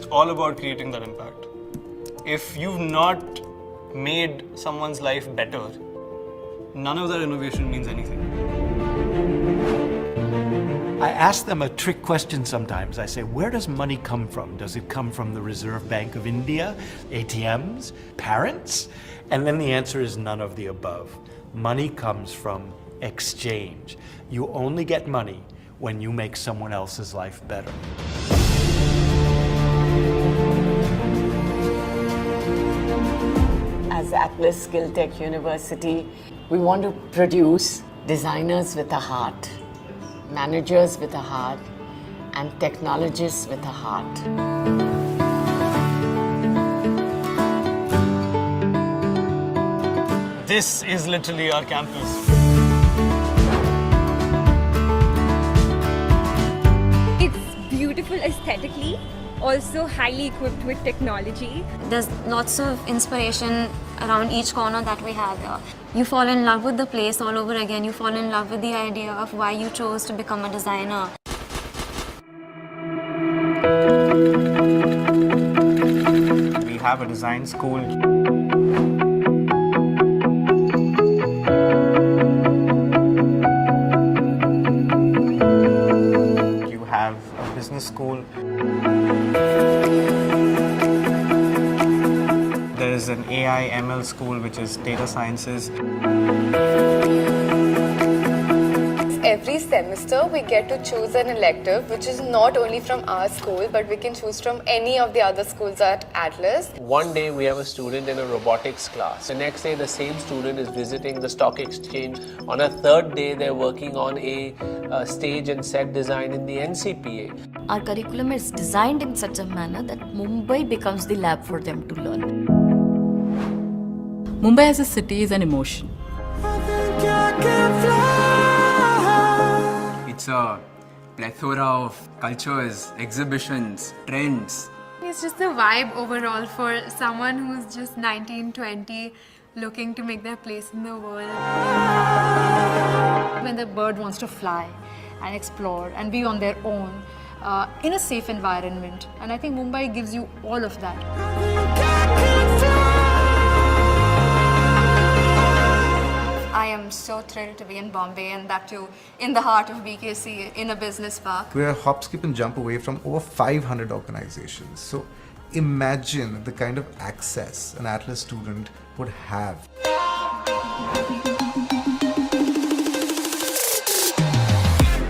just all about creating that impact. If you've not made someone's life better, none of that innovation means anything. I ask them a trick question sometimes. I say, where does money come from? Does it come from the Reserve Bank of India, ATMs, parents? And then the answer is none of the above. Money comes from exchange. You only get money when you make someone else's life better. As Atlas Skill Tech University, we want to produce designers with a heart, managers with a heart, and technologists with a heart. This is literally our campus. It's beautiful aesthetically, also highly equipped with technology. There's lots of inspiration around each corner that we have here. You fall in love with the place all over again. You fall in love with the idea of why you chose to become a designer. We have a design school. You have a business school. There is an AI ML school, which is data sciences. Every semester we get to choose an elective which is not only from our school, but we can choose from any of the other schools at Atlas. One day we have a student in a robotics class. The next day the same student is visiting the stock exchange. On a third day they're working on a stage and set design in the NCPA. Our curriculum is designed in such a manner that Mumbai becomes the lab for them to learn. Mumbai as a city is an emotion. It's a plethora of cultures, exhibitions, trends. It's just the vibe overall for someone who's just 19, 20, looking to make their place in the world. When the bird wants to fly and explore and be on their own in a safe environment. And I think Mumbai gives you all of that. I am so thrilled to be in Bombay, and that too in the heart of BKC in a business park. We're a hop, skip and jump away from over 500 organizations. So imagine the kind of access an Atlas student would have.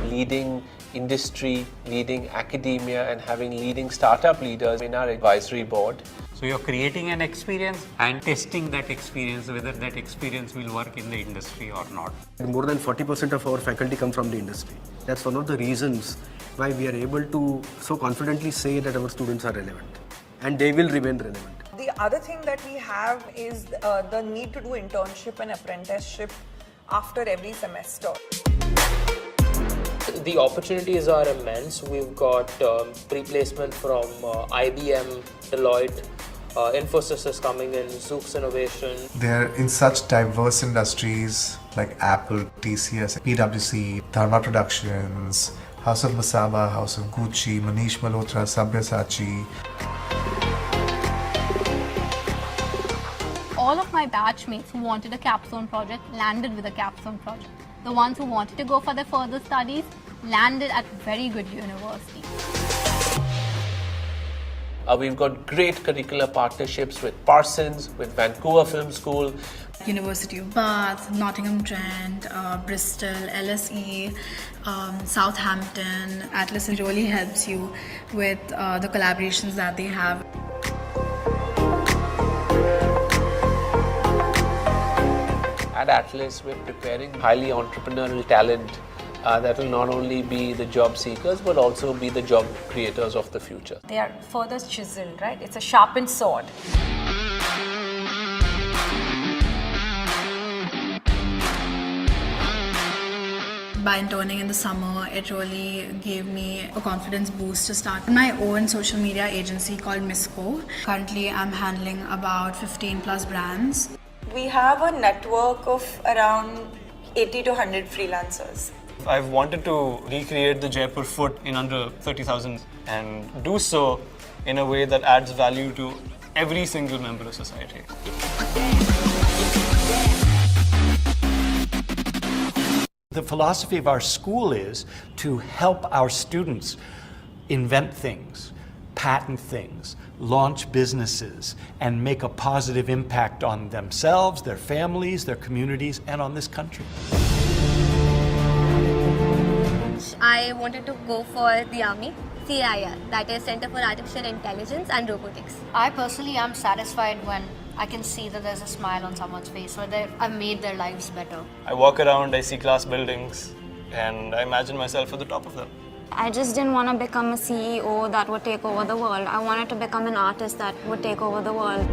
Leading industry, leading academia, and having leading startup leaders in our advisory board. So you're creating an experience and testing that experience, whether that experience will work in the industry or not. More than 40% of our faculty come from the industry. That's one of the reasons why we are able to so confidently say that our students are relevant. And they will remain relevant. The other thing that we have is the need to do internship and apprenticeship after every semester. The opportunities are immense. We've got pre-placement from IBM, Deloitte, Infosys is coming in, Zook's Innovation. They're in such diverse industries like Apple, TCS, PwC, Dharma Productions, House of Masaba, House of Gucci, Manish Malhotra, Sabyasachi. All of my batchmates who wanted a capstone project landed with a capstone project. The ones who wanted to go for their further studies landed at very good universities. We've got great curricular partnerships with Parsons, with Vancouver Film School. University of Bath, Nottingham Trent, Bristol, LSE, Southampton. Atlas really helps you with the collaborations that they have. At Atlas, we're preparing highly entrepreneurial talent that will not only be the job seekers but also be the job creators of the future. They are further chiseled, right? It's a sharpened sword. By interning in the summer, it really gave me a confidence boost to start my own social media agency called Misco. Currently, I'm handling about 15 plus brands. We have a network of around 80 to 100 freelancers. I've wanted to recreate the Jaipur foot in under 30,000 and do so in a way that adds value to every single member of society. The philosophy of our school is to help our students invent things, patent things, launch businesses, and make a positive impact on themselves, their families, their communities, and on this country. I wanted to go for the army, CIR, that is Center for Artificial Intelligence and Robotics. I personally am satisfied when I can see that there's a smile on someone's face or that I've made their lives better. I walk around, I see class buildings, and I imagine myself at the top of them. I just didn't want to become a CEO that would take over the world. I wanted to become an artist that would take over the world.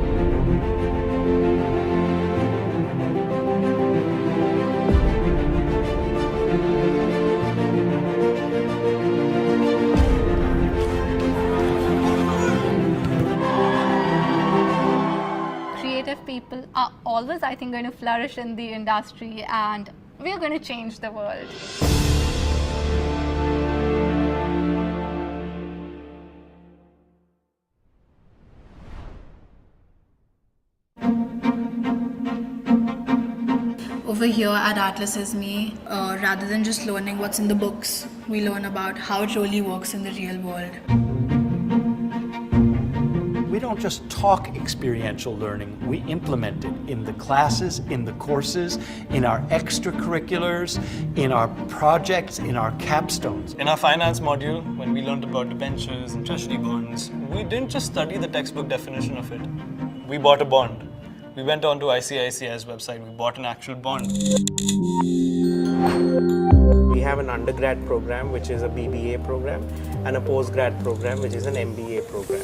Creative people are always, I think, going to flourish in the industry, and we're going to change the world. Over here at Atlas Is Me, rather than just learning what's in the books, we learn about how it really works in the real world. We don't just talk experiential learning, we implement it in the classes, in the courses, in our extracurriculars, in our projects, in our capstones. In our finance module, when we learned about debentures and treasury bonds, we didn't just study the textbook definition of it. We bought a bond. We went on to ICICI's website, we bought an actual bond. We have an undergrad program, which is a BBA program, and a postgrad program, which is an MBA program.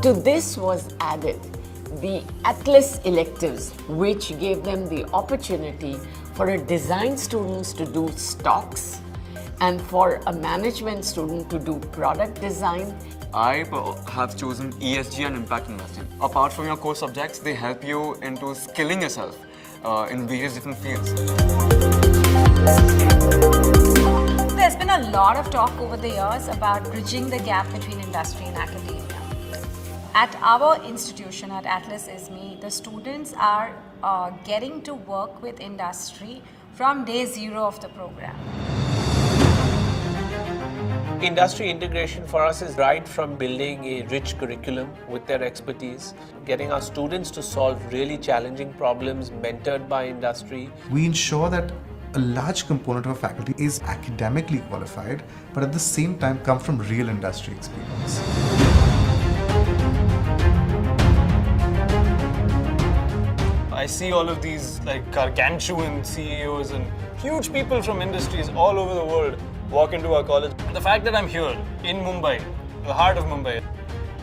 To this was added the Atlas electives, which gave them the opportunity for a design students to do stocks and for a management student to do product design. I have chosen ESG and impact investing. Apart from your core subjects, they help you into skilling yourself in various different fields. There's been a lot of talk over the years about bridging the gap between industry and academia. At our institution, at Atlas Is Me, the students are getting to work with industry from day zero of the program. Industry integration for us is right from building a rich curriculum with their expertise, getting our students to solve really challenging problems mentored by industry. We ensure that a large component of our faculty is academically qualified, but at the same time come from real industry experience. I see all of these like gargantuan CEOs and huge people from industries all over the world walk into our college. The fact that I'm here in Mumbai, the heart of Mumbai,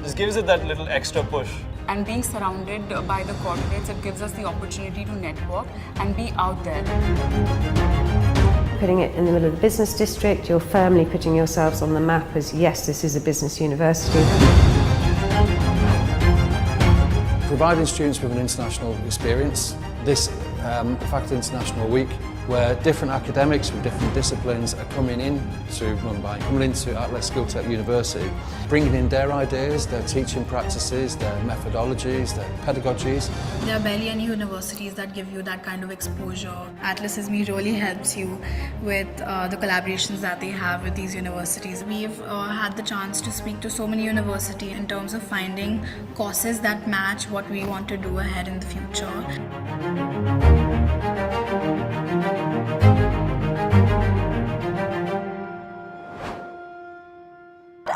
just gives it that little extra push. And being surrounded by the corporates, it gives us the opportunity to network and be out there. Putting it in the middle of the business district, you're firmly putting yourselves on the map as, yes, this is a business university. Providing students with an international experience. This Faculty International Week, where different academics from different disciplines are coming in to Mumbai, coming into Atlas Skill Tech University, bringing in their ideas, their teaching practices, their methodologies, their pedagogies. There are barely any universities that give you that kind of exposure. Atlas Is Me really helps you with the collaborations that they have with these universities. We've had the chance to speak to so many universities in terms of finding courses that match what we want to do ahead in the future.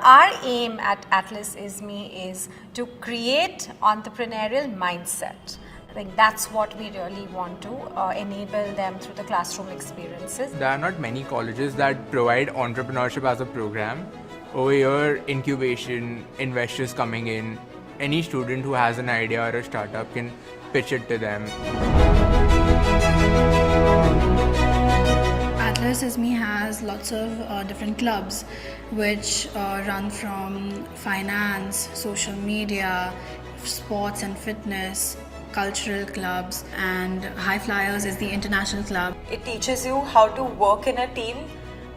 Our aim at Atlas Is Me is to create entrepreneurial mindset. I think that's what we really want to enable them through the classroom experiences. There are not many colleges that provide entrepreneurship as a program. Over here, incubation, investors coming in, any student who has an idea or a startup can pitch it to them. Atlas Is Me has lots of different clubs which run from finance, social media, sports and fitness, cultural clubs, and High Flyers is the international club. It teaches you how to work in a team,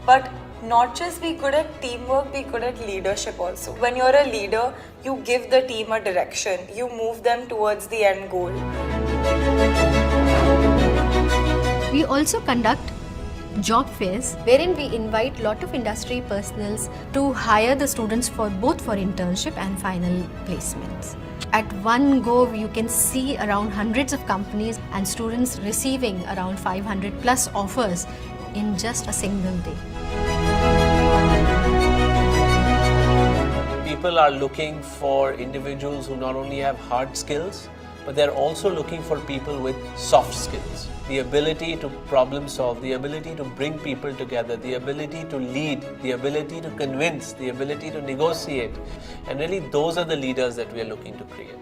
but not just be good at teamwork, be good at leadership also. When you're a leader, you give the team a direction, you move them towards the end goal. We also conduct job fairs wherein we invite lot of industry personals to hire the students for both for internship and final placements. At one go, you can see around hundreds of companies and students receiving around 500 plus offers in just a single day. People are looking for individuals who not only have hard skills, but they're also looking for people with soft skills. The ability to problem solve, the ability to bring people together, the ability to lead, the ability to convince, the ability to negotiate. And really those are the leaders that we are looking to create.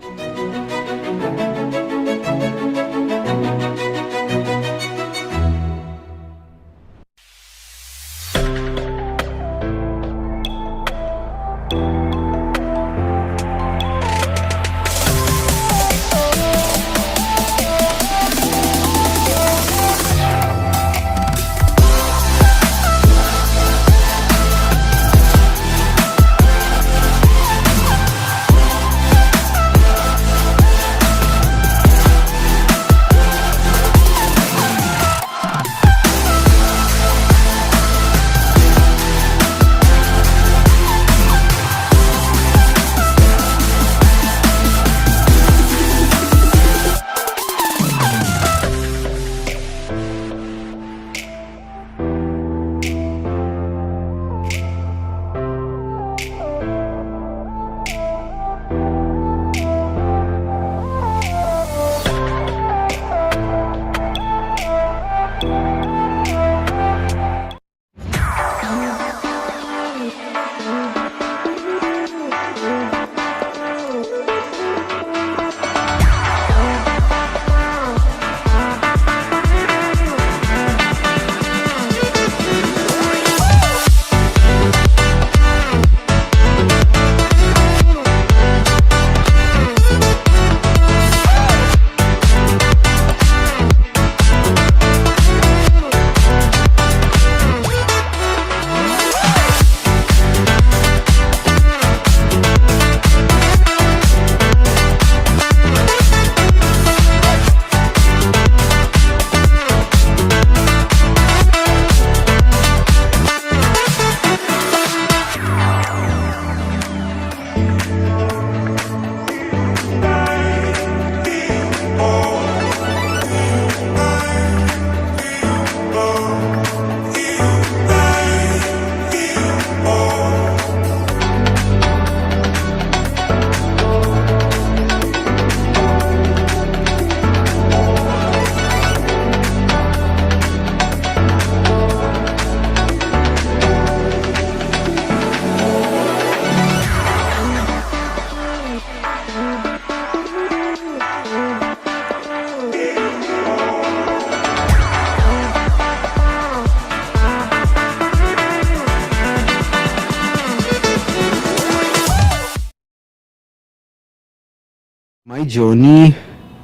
My journey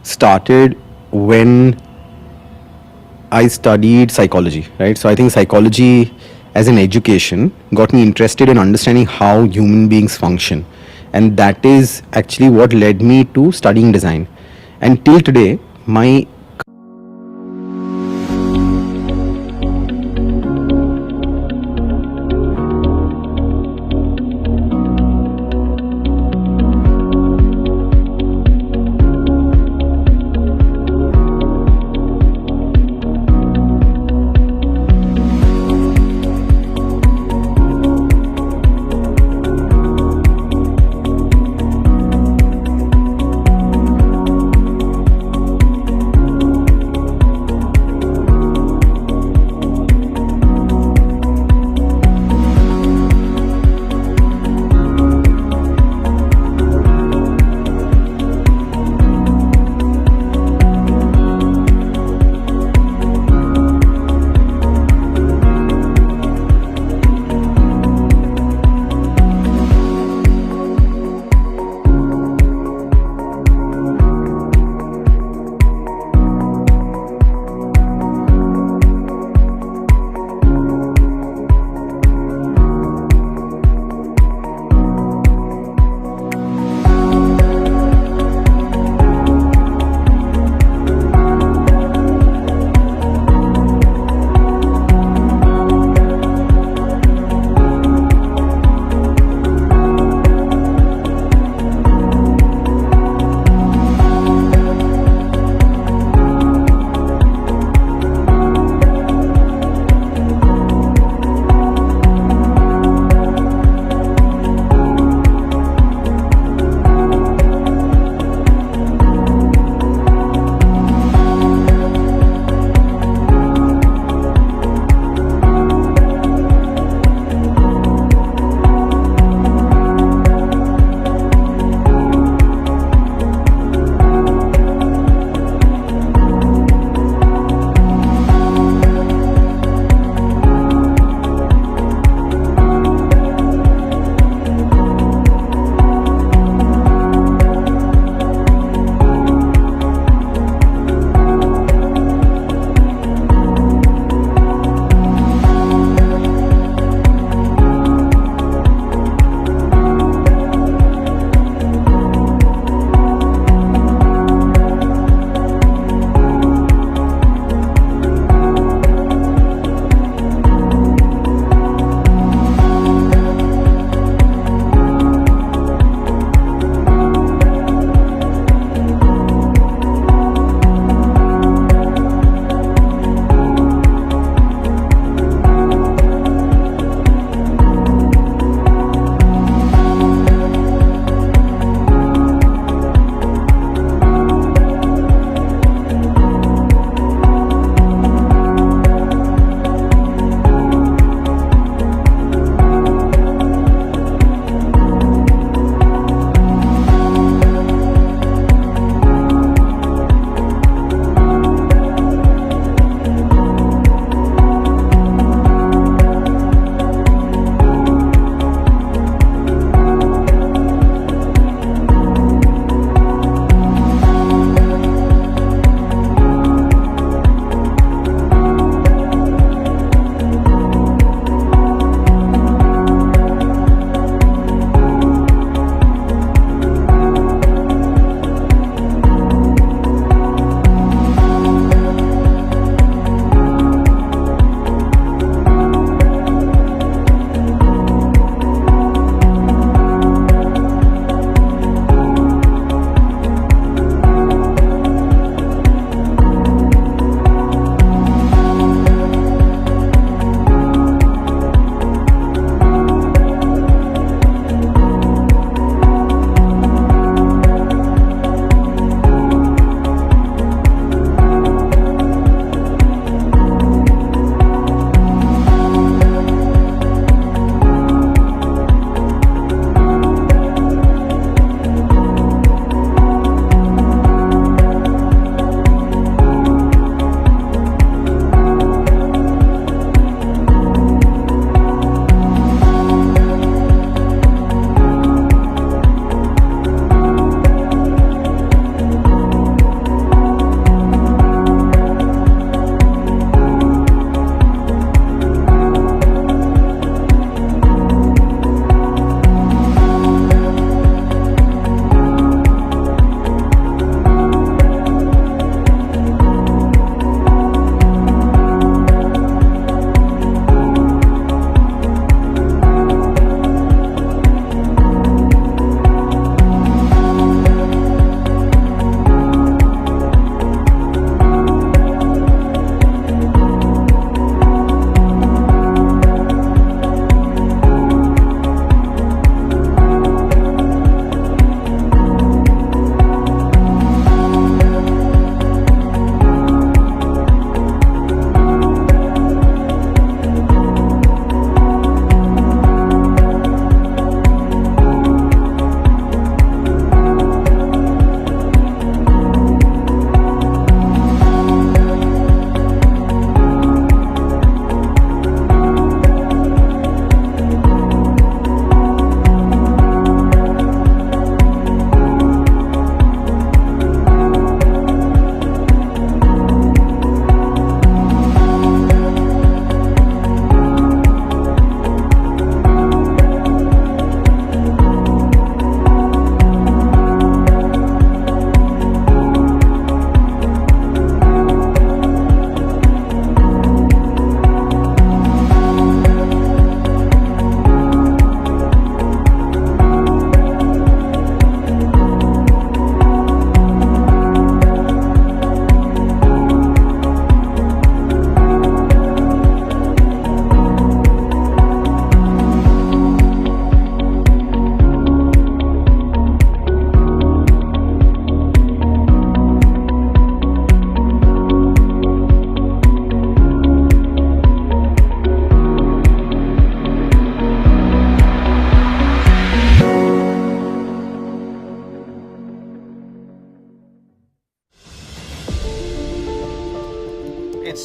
started when I studied psychology, right? So I think psychology as an education got me interested in understanding how human beings function. And that is actually what led me to studying design. And till today, my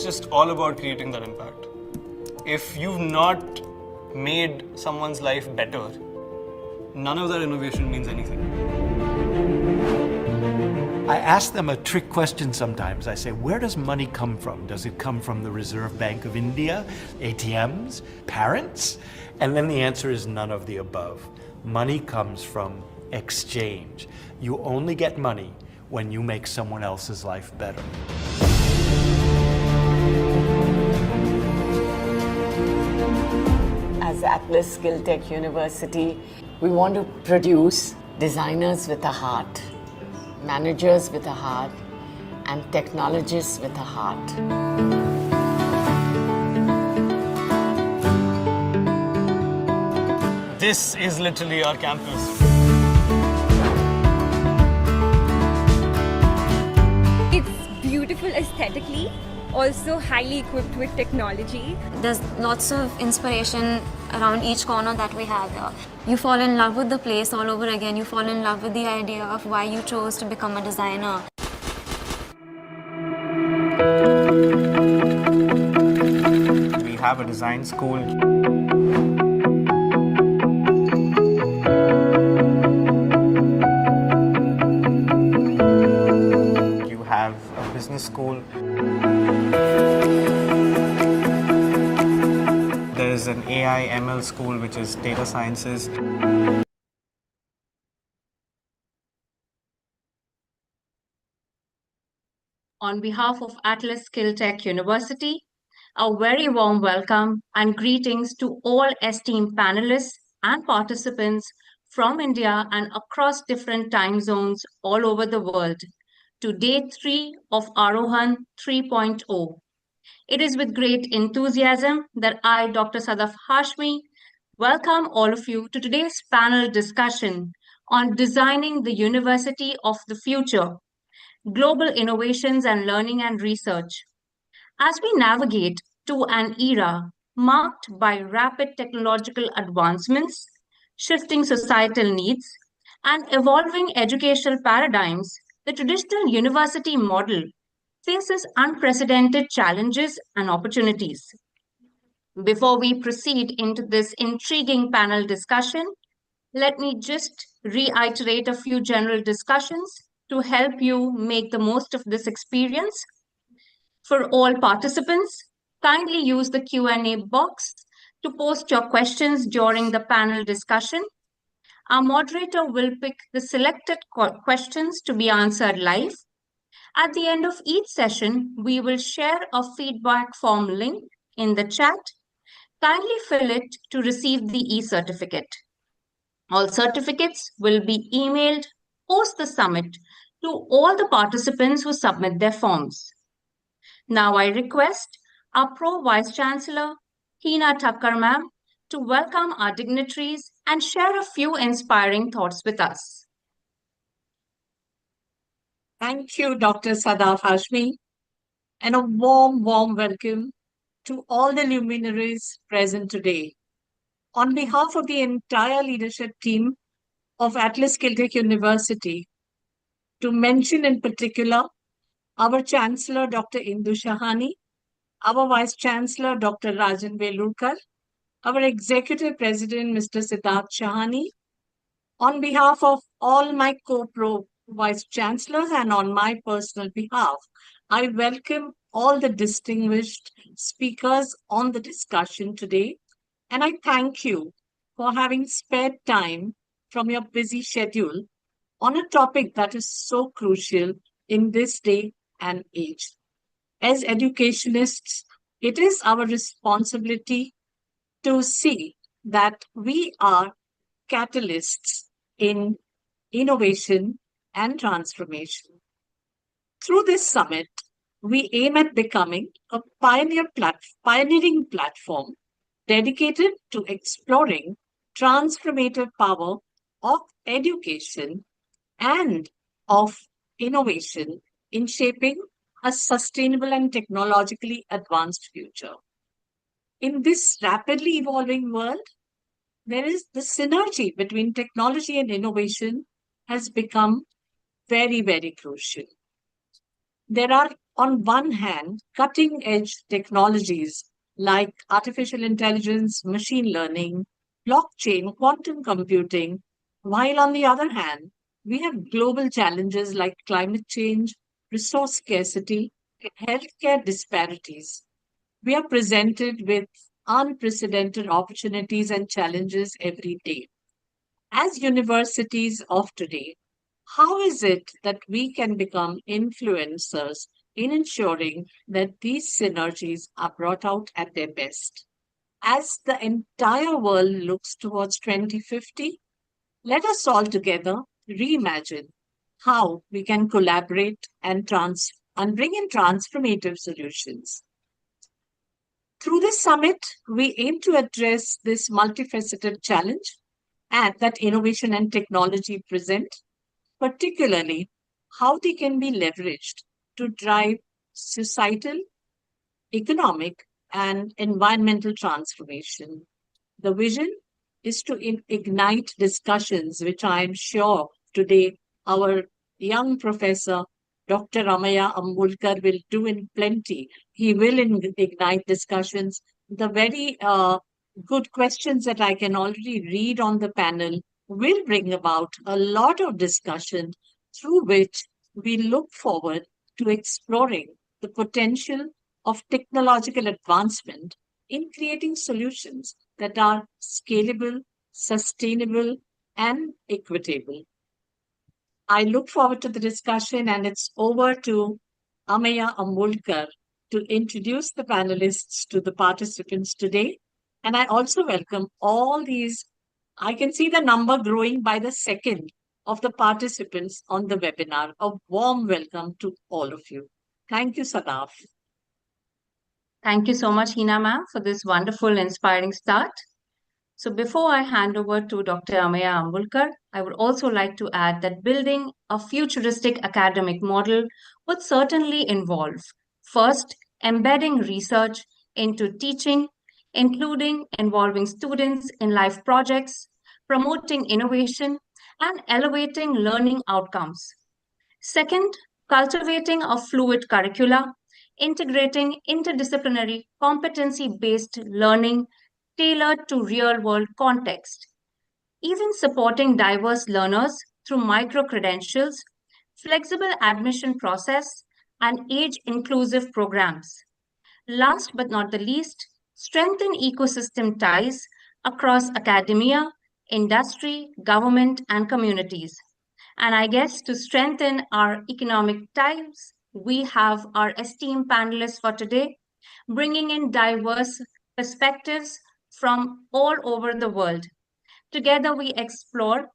just all about creating that impact. If you've not made someone's life better, none of that innovation means anything. I ask them a trick question sometimes. I say, where does money come from? Does it come from the Reserve Bank of India, ATMs, parents? And then the answer is none of the above. Money comes from exchange. You only get money when you make someone else's life better. As Atlas Skill Tech University, we want to produce designers with a heart, managers with a heart, and technologists with a heart. This is literally our campus. It's beautiful aesthetically, also highly equipped with technology. There's lots of inspiration around each corner that we have here. You fall in love with the place all over again. You fall in love with the idea of why you chose to become a designer. We have a design school. You have a business school. There is an AI ML school, which is data sciences. On behalf of Atlas Skill Tech University, a very warm welcome and greetings to all esteemed panelists and participants from India and across different time zones all over the world to day 3 of AAROHAN 3.0. It is with great enthusiasm that I, Dr. Sadaf Hashmi, welcome all of you to today's panel discussion on designing the University of the Future, global innovations and learning and research. As we navigate to an era marked by rapid technological advancements, shifting societal needs, and evolving educational paradigms, the traditional university model faces unprecedented challenges and opportunities. Before we proceed into this intriguing panel discussion, let me just reiterate a few general discussions to help you make the most of this experience. For all participants, kindly use the Q&A box to post your questions during the panel discussion. Our moderator will pick the selected questions to be answered live. At the end of each session, we will share a feedback form link in the chat. Kindly fill it to receive the e-certificate. All certificates will be emailed post the summit to all the participants who submit their forms. Now I request our Pro Vice Chancellor, Hina Thakkar ma'am, to welcome our dignitaries and share a few inspiring thoughts with us. Thank you, Dr. Sadaf Hashmi, and a warm welcome to all the luminaries present today. On behalf of the entire leadership team of Atlas Skill Tech University, to mention in particular our Chancellor, Dr. Indu Shahani, our Vice Chancellor, Dr. Rajan Velurkar, our Executive President, Mr. Siddharth Shahani, on behalf of all my co-pro Vice Chancellors and on my personal behalf, I welcome all the distinguished speakers on the discussion today, and I thank you for having spared time from your busy schedule on a topic that is so crucial in this day and age. As educationists, it is our responsibility to see that we are catalysts in innovation and transformation. Through this summit, we aim at becoming a pioneering platform dedicated to exploring transformative power of education and of innovation in shaping a sustainable and technologically advanced future. In this rapidly evolving world, there is the synergy between technology and innovation has become very, very crucial. There are On one hand, cutting edge technologies like artificial intelligence, machine learning, blockchain, quantum computing, while on the other hand, we have global challenges like climate change, resource scarcity, and healthcare disparities. We are presented with unprecedented opportunities and challenges every day. As universities of today, how is it that we can become influencers in ensuring that these synergies are brought out at their best? As the entire world looks towards 2050, let us all together reimagine how we can collaborate and bring in transformative solutions. Through this summit, we aim to address this multifaceted challenge and that innovation and technology present, particularly how they can be leveraged to drive societal, economic, and environmental transformation. The vision is to ignite discussions, which I am sure today our young professor, Dr. Ramaya Ambulkar, will do in plenty. He will ignite discussions. The very good questions that I can already read on the panel will bring about a lot of discussion through which we look forward to exploring the potential of technological advancement in creating solutions that are scalable, sustainable, and equitable. I look forward to the discussion, and it's over to Amaya Ambulkar to introduce the panelists to the participants today. And I also welcome all these. I can see the number growing by the second of the participants on the webinar. A warm welcome to all of you. Thank you, Sadaf. Thank you so much, Hina ma'am, for this wonderful, inspiring start. So before I hand over to Dr. Amaya Ambulkar, I would also like to add that building a futuristic academic model would certainly involve, first, embedding research into teaching, including involving students in life projects, promoting innovation, and elevating learning outcomes. Second, cultivating a fluid curricula, integrating interdisciplinary competency-based learning tailored to real-world context, even supporting diverse learners through micro-credentials, flexible admission process, and age-inclusive programs. Last but not the least, strengthen ecosystem ties across academia, industry, government, and communities. And I guess to strengthen our economic ties, we have our esteemed panelists for today, bringing in diverse perspectives from all over the world. Together, we explore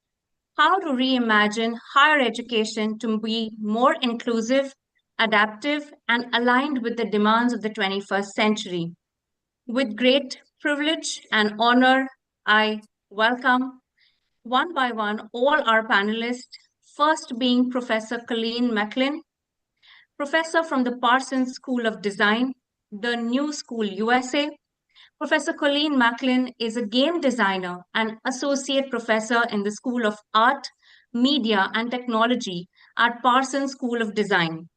how to reimagine higher education to be more inclusive, adaptive, and aligned with the demands of the 21st century. With great privilege and honor, I welcome one by one all our panelists, first being Professor Colleen Macklin, professor from the Parsons School of Design, the New School USA. Professor Colleen Macklin is a game designer and associate professor in the School of Art, Media, and Technology at Parsons School of Design.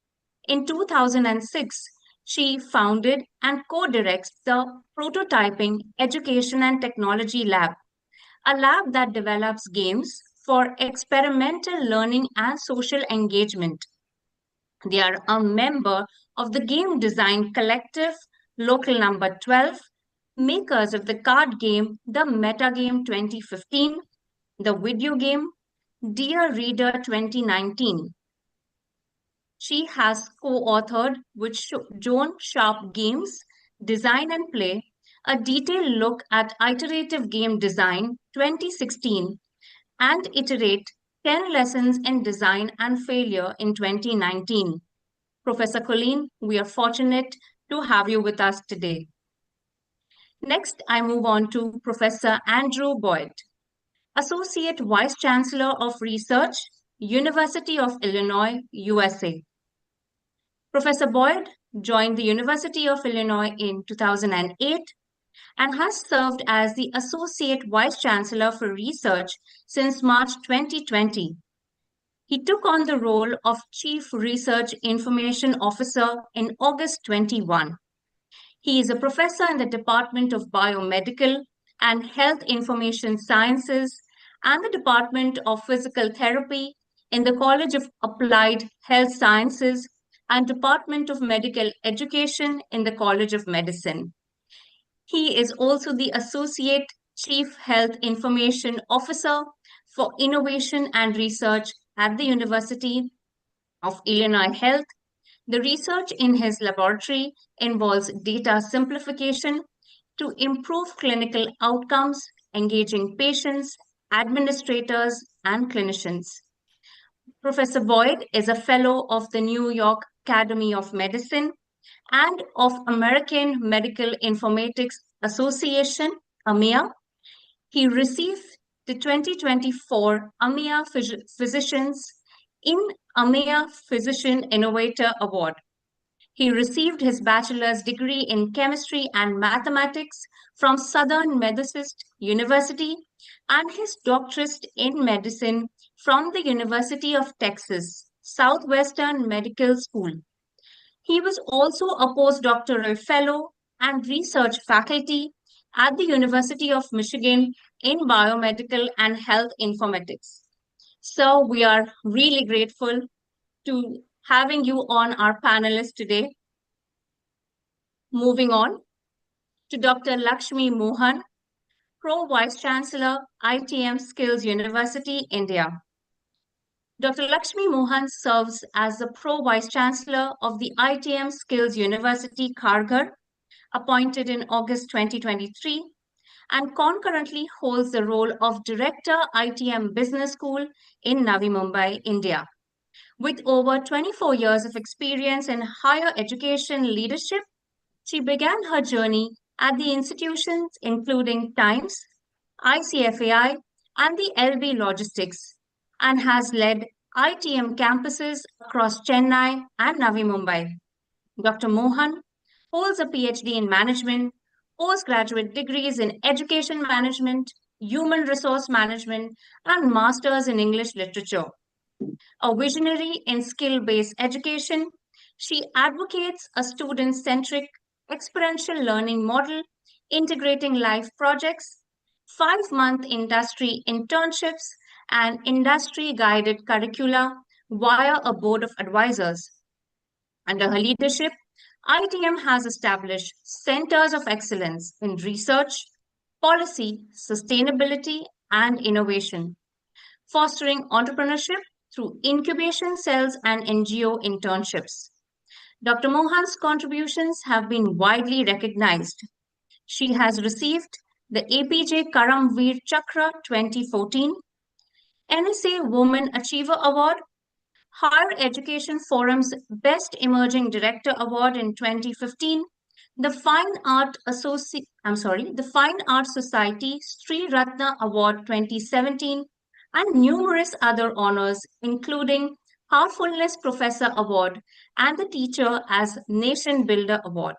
In 2006, she founded and co-directs the Prototyping Education and Technology Lab, a lab that develops games for experimental learning and social engagement. They are a member of the game design collective Local Number 12, makers of the card game The Metagame 2015, the video game Dear Reader 2019. She has co-authored with Joan Sharp Games, Design and Play, a detailed look at iterative game design 2016 and Iterate 10 Lessons in Design and Failure in 2019. Professor Colleen, we are fortunate to have you with us today. Next, I move on to Professor Andrew Boyd, Associate Vice Chancellor of Research, University of Illinois, USA. Professor Boyd joined the University of Illinois in 2008 and has served as the Associate Vice Chancellor for Research since March 2020. He took on the role of Chief Research Information Officer in August 21. He is a professor in the Department of Biomedical and Health Information Sciences and the Department of Physical Therapy in the College of Applied Health Sciences and Department of Medical Education in the College of Medicine. He is also the Associate Chief Health Information Officer for Innovation and Research at the University of Illinois Health. The research in his laboratory involves data simplification to improve clinical outcomes, engaging patients, administrators, and clinicians. Professor Boyd is a fellow of the New York Academy of Medicine and of American Medical Informatics Association, AMIA. He received the 2024 AMIA Physicians in AMIA Physician Innovator Award. He received his bachelor's degree in chemistry and mathematics from Southern Methodist University and his doctorate in medicine from the University of Texas, Southwestern Medical School. He was also a postdoctoral fellow and research faculty at the University of Michigan in biomedical and health informatics. So we are really grateful to having you on our panelist today. Moving on to Dr. Lakshmi Mohan, Pro Vice Chancellor, ITM Skills University, India. Dr. Lakshmi Mohan serves as the Pro Vice Chancellor of the ITM Skills University, Kharghar, appointed in August 2023, and concurrently holds the role of Director, ITM Business School in Navi Mumbai, India. With over 24 years of experience in higher education leadership, she began her journey at the institutions including Times, ICFAI, and the LB Logistics, and has led ITM campuses across Chennai and Navi Mumbai. Dr. Mohan holds a PhD in management, postgraduate degrees in education management, human resource management, and masters in English literature. A visionary in skill-based education, she advocates a student-centric experiential learning model, integrating life projects, 5-month industry internships, and industry-guided curricula via a board of advisors. Under her leadership, ITM has established centers of excellence in research, policy, sustainability, and innovation, fostering entrepreneurship through incubation cells and NGO internships. Dr. Mohan's contributions have been widely recognized. She has received the APJ Karamveer Chakra 2014, NSA Women Achiever Award, Higher Education Forum's Best Emerging Director Award in 2015, the Fine Art Society Sri Ratna Award 2017, and numerous other honors, including Heartfulness Professor Award and the Teacher as Nation Builder Award.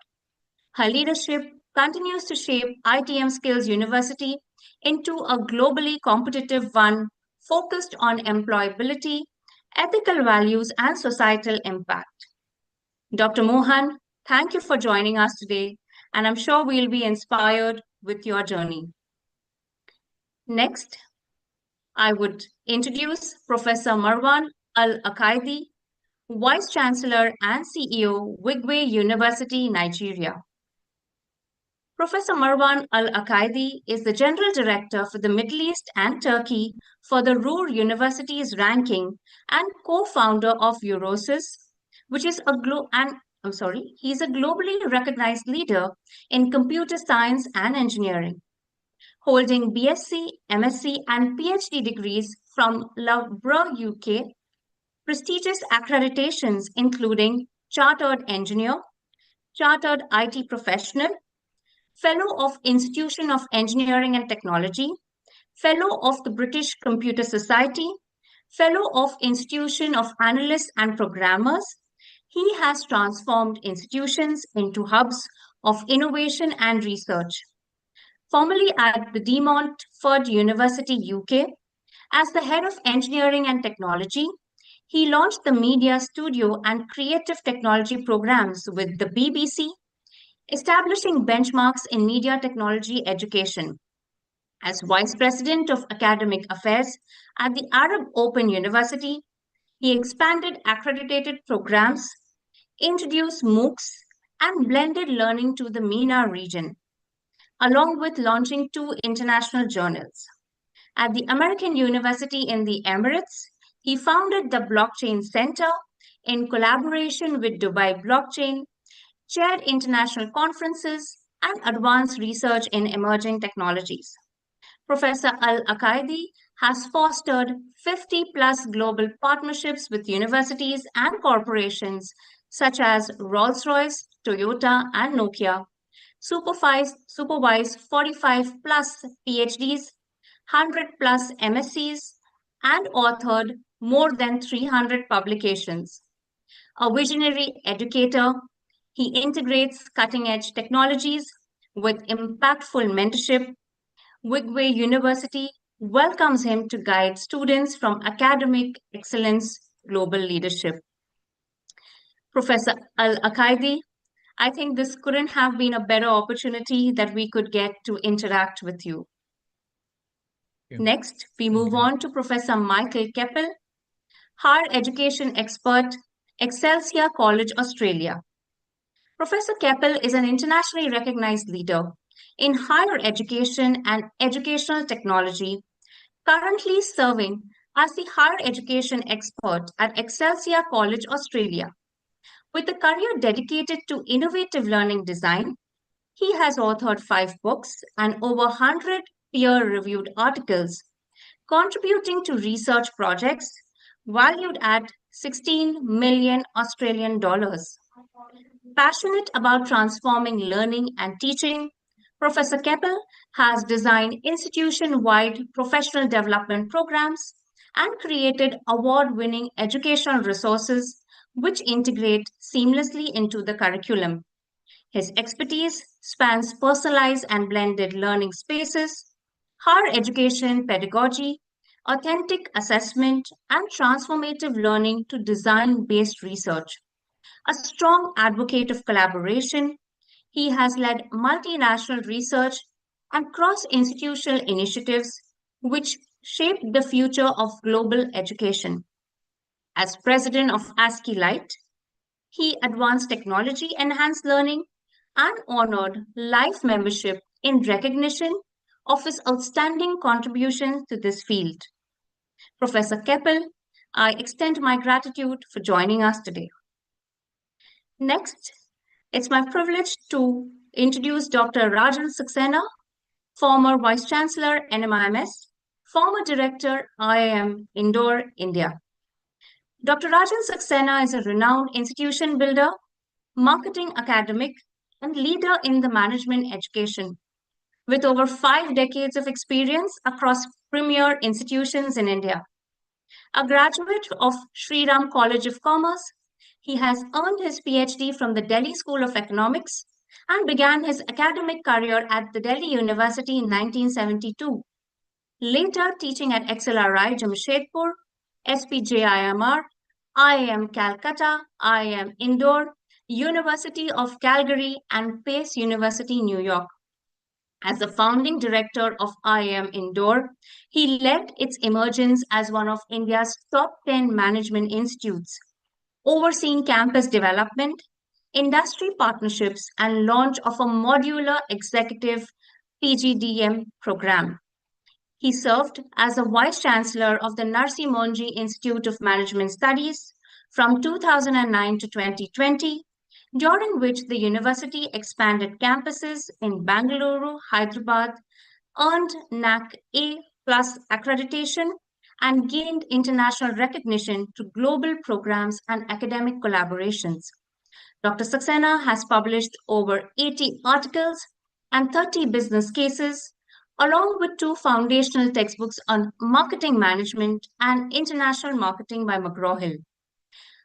Her leadership continues to shape ITM Skills University into a globally competitive one focused on employability, ethical values, and societal impact. Dr. Mohan, thank you for joining us today, and I'm sure we'll be inspired with your journey. Next, I would introduce Professor Marwan Al-Akaidi, Vice Chancellor and CEO, Wigwe University, Nigeria. Professor Marwan Al-Akaidi is the General Director for the Middle East and Turkey for the Ruhr University's ranking and co-founder of Eurosis, which is he's a globally recognized leader in computer science and engineering, holding BSc, MSc, and PhD degrees from Loughborough, UK, prestigious accreditations including Chartered Engineer, Chartered IT Professional, Fellow of Institution of Engineering and Technology, Fellow of the British Computer Society, Fellow of Institution of Analysts and Programmers. He has transformed institutions into hubs of innovation and research. Formerly at the De Montfort University, UK, as the Head of Engineering and Technology, He launched the media studio and creative technology programs with the BBC, establishing benchmarks in media technology education. As Vice President of Academic Affairs at the Arab Open University, he expanded accredited programs, introduced MOOCs, and blended learning to the MENA region, along with launching 2 international journals. At the American University in the Emirates, he founded the Blockchain Center in collaboration with Dubai Blockchain, chaired international conferences, and advanced research in emerging technologies. Professor Al-Aqaidi has fostered 50 plus global partnerships with universities and corporations such as Rolls-Royce, Toyota, and Nokia, supervised 45 plus PhDs, 100 plus MScs, and authored more than 300 publications. A visionary educator, he integrates cutting-edge technologies with impactful mentorship. Wigway University welcomes him to guide students from academic excellence global leadership. Professor Al-Aqaidi, I think this couldn't have been a better opportunity that we could get to interact with you. Next, we move on to Professor Michael Keppel, higher education expert, Excelsior College, Australia. Professor Keppel is an internationally recognized leader in higher education and educational technology, currently serving as the higher education expert at Excelsior College, Australia. With a career dedicated to innovative learning design, he has authored 5 books and over 100 peer-reviewed articles, contributing to research projects valued at 16 million Australian dollars. Passionate about transforming learning and teaching, Professor Keppel has designed institution-wide professional development programs and created award-winning educational resources which integrate seamlessly into the curriculum. His expertise spans personalized and blended learning spaces, higher education pedagogy, authentic assessment, and transformative learning to design-based research. A strong advocate of collaboration, he has led multinational research and cross-institutional initiatives which shaped the future of global education. As president of ASCII Light, he advanced technology-enhanced learning and honored life membership in recognition of his outstanding contribution to this field. Professor Keppel, I extend my gratitude for joining us today. Next, it's my privilege to introduce Dr. Rajan Saxena, former Vice Chancellor, NMIMS, former Director, IIM, Indore, India. Dr. Rajan Saxena is a renowned institution builder, marketing academic, and leader in the management education. With over 5 decades of experience across premier institutions in India. A graduate of Sri Ram College of Commerce, he has earned his PhD from the Delhi School of Economics and began his academic career at the Delhi University in 1972. Later teaching at XLRI Jamshedpur, SPJIMR, IIM Calcutta, IIM Indore, University of Calgary, and Pace University, New York. As the founding director of IIM Indore, he led its emergence as one of India's top 10 management institutes, overseeing campus development, industry partnerships, and launch of a modular executive PGDM program. He served as the Vice Chancellor of the Narsi Monji Institute of Management Studies from 2009 to 2020, during which the university expanded campuses in Bangalore, Hyderabad, earned NAC A+ accreditation, and gained international recognition through global programs and academic collaborations. Dr. Saxena has published over 80 articles and 30 business cases, along with 2 foundational textbooks on marketing management and international marketing by McGraw-Hill.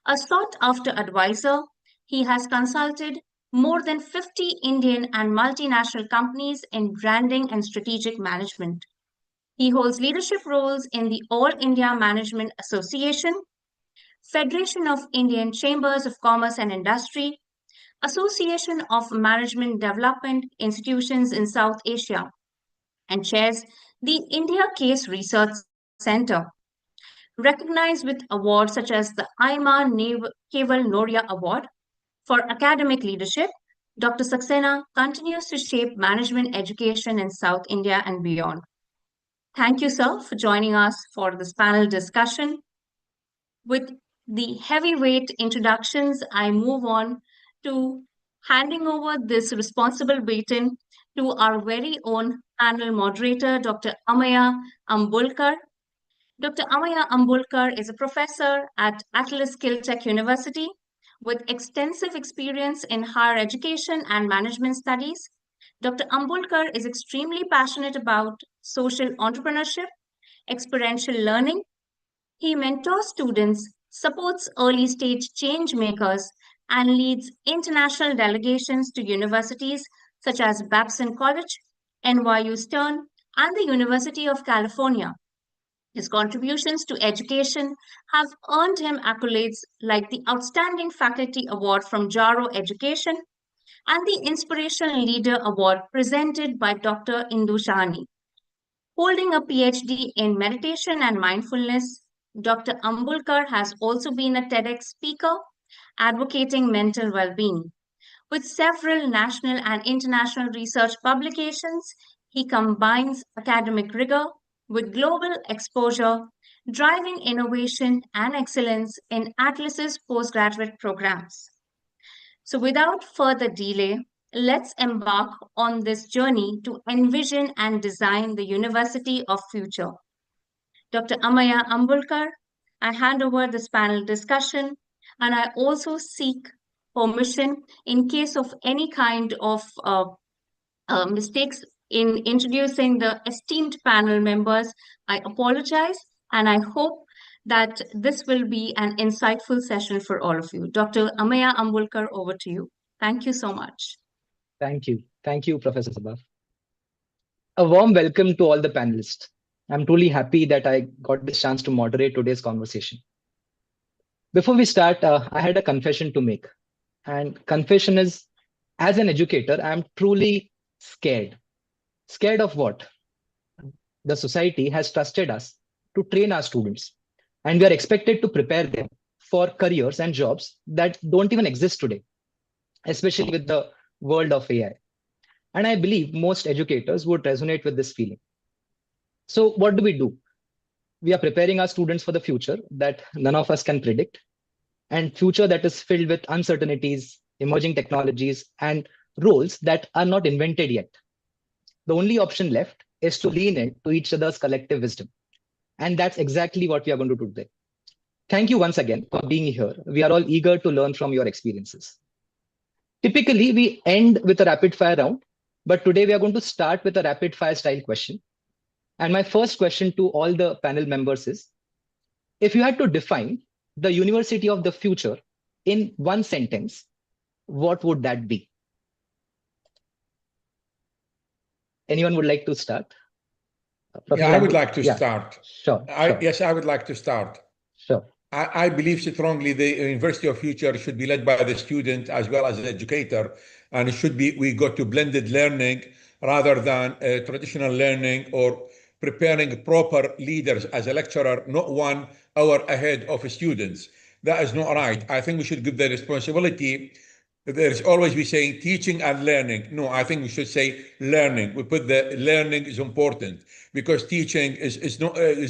A sought-after advisor, he has consulted more than 50 Indian and multinational companies in branding and strategic management. He holds leadership roles in the All India Management Association, Federation of Indian Chambers of Commerce and Industry, Association of Management Development Institutions in South Asia, and chairs the India Case Research Center. Recognized with awards such as the Aima Keval Noria Award for Academic Leadership, Dr. Saxena continues to shape management education in South India and beyond. Thank you, sir, for joining us for this panel discussion. With the heavyweight introductions, I move on to handing over this responsible baton to our very own panel moderator, Dr. Amaya Ambulkar. Dr. Amaya Ambulkar is a professor at Atlas Skill Tech University with extensive experience in higher education and management studies. Dr. Ambulkar is extremely passionate about social entrepreneurship, experiential learning. He mentors students, supports early stage change makers, and leads international delegations to universities such as Babson College, NYU Stern, and the University of California. His contributions to education have earned him accolades like the Outstanding Faculty Award from Jaro Education and the Inspirational Leader Award presented by Dr. Indu Shahani. Holding a PhD in meditation and mindfulness, Dr. Ambulkar has also been a TEDx speaker advocating mental well-being. With several national and international research publications, he combines academic rigor with global exposure, driving innovation and excellence in Atlas's postgraduate programs. So without further delay, let's embark on this journey to envision and design the University of Future. Dr. Amaya Ambulkar, I hand over this panel discussion, and I also seek permission in case of any kind of mistakes in introducing the esteemed panel members. I apologize, and I hope that this will be an insightful session for all of you. Dr. Amaya Ambulkar, over to you. Thank you so much. Thank you. Thank you, Professor Sabaf. A warm welcome to all the panelists. I'm truly happy that I got this chance to moderate today's conversation. Before we start, I had a confession to make. And confession is, as an educator, I'm truly scared. Scared of what? The society has trusted us to train our students, and we are expected to prepare them for careers and jobs that don't even exist today, especially with the world of AI. And I believe most educators would resonate with this feeling. So what do? We are preparing our students for the future that none of us can predict, and future that is filled with uncertainties, emerging technologies, and roles that are not invented yet. The only option left is to lean into each other's collective wisdom. And that's exactly what we are going to do today. Thank you once again for being here. We are all eager to learn from your experiences. Typically, we end with a rapid fire round, but today we are going to start with a rapid fire style question. And my first question to all the panel members is, if you had to define the university of the future in one sentence, what would that be? Anyone would like to start? Yeah, I would like to start. Sure. Yes, I would like to start. Sure. I believe strongly the University of Future should be led by the student as well as the educator, and it should be, we go to blended learning rather than traditional learning or preparing proper leaders as a lecturer, not 1 hour ahead of students. That is not right. I think we should give the responsibility. There's always we saying teaching and learning. No, I think we should say learning. We put the learning is important because teaching is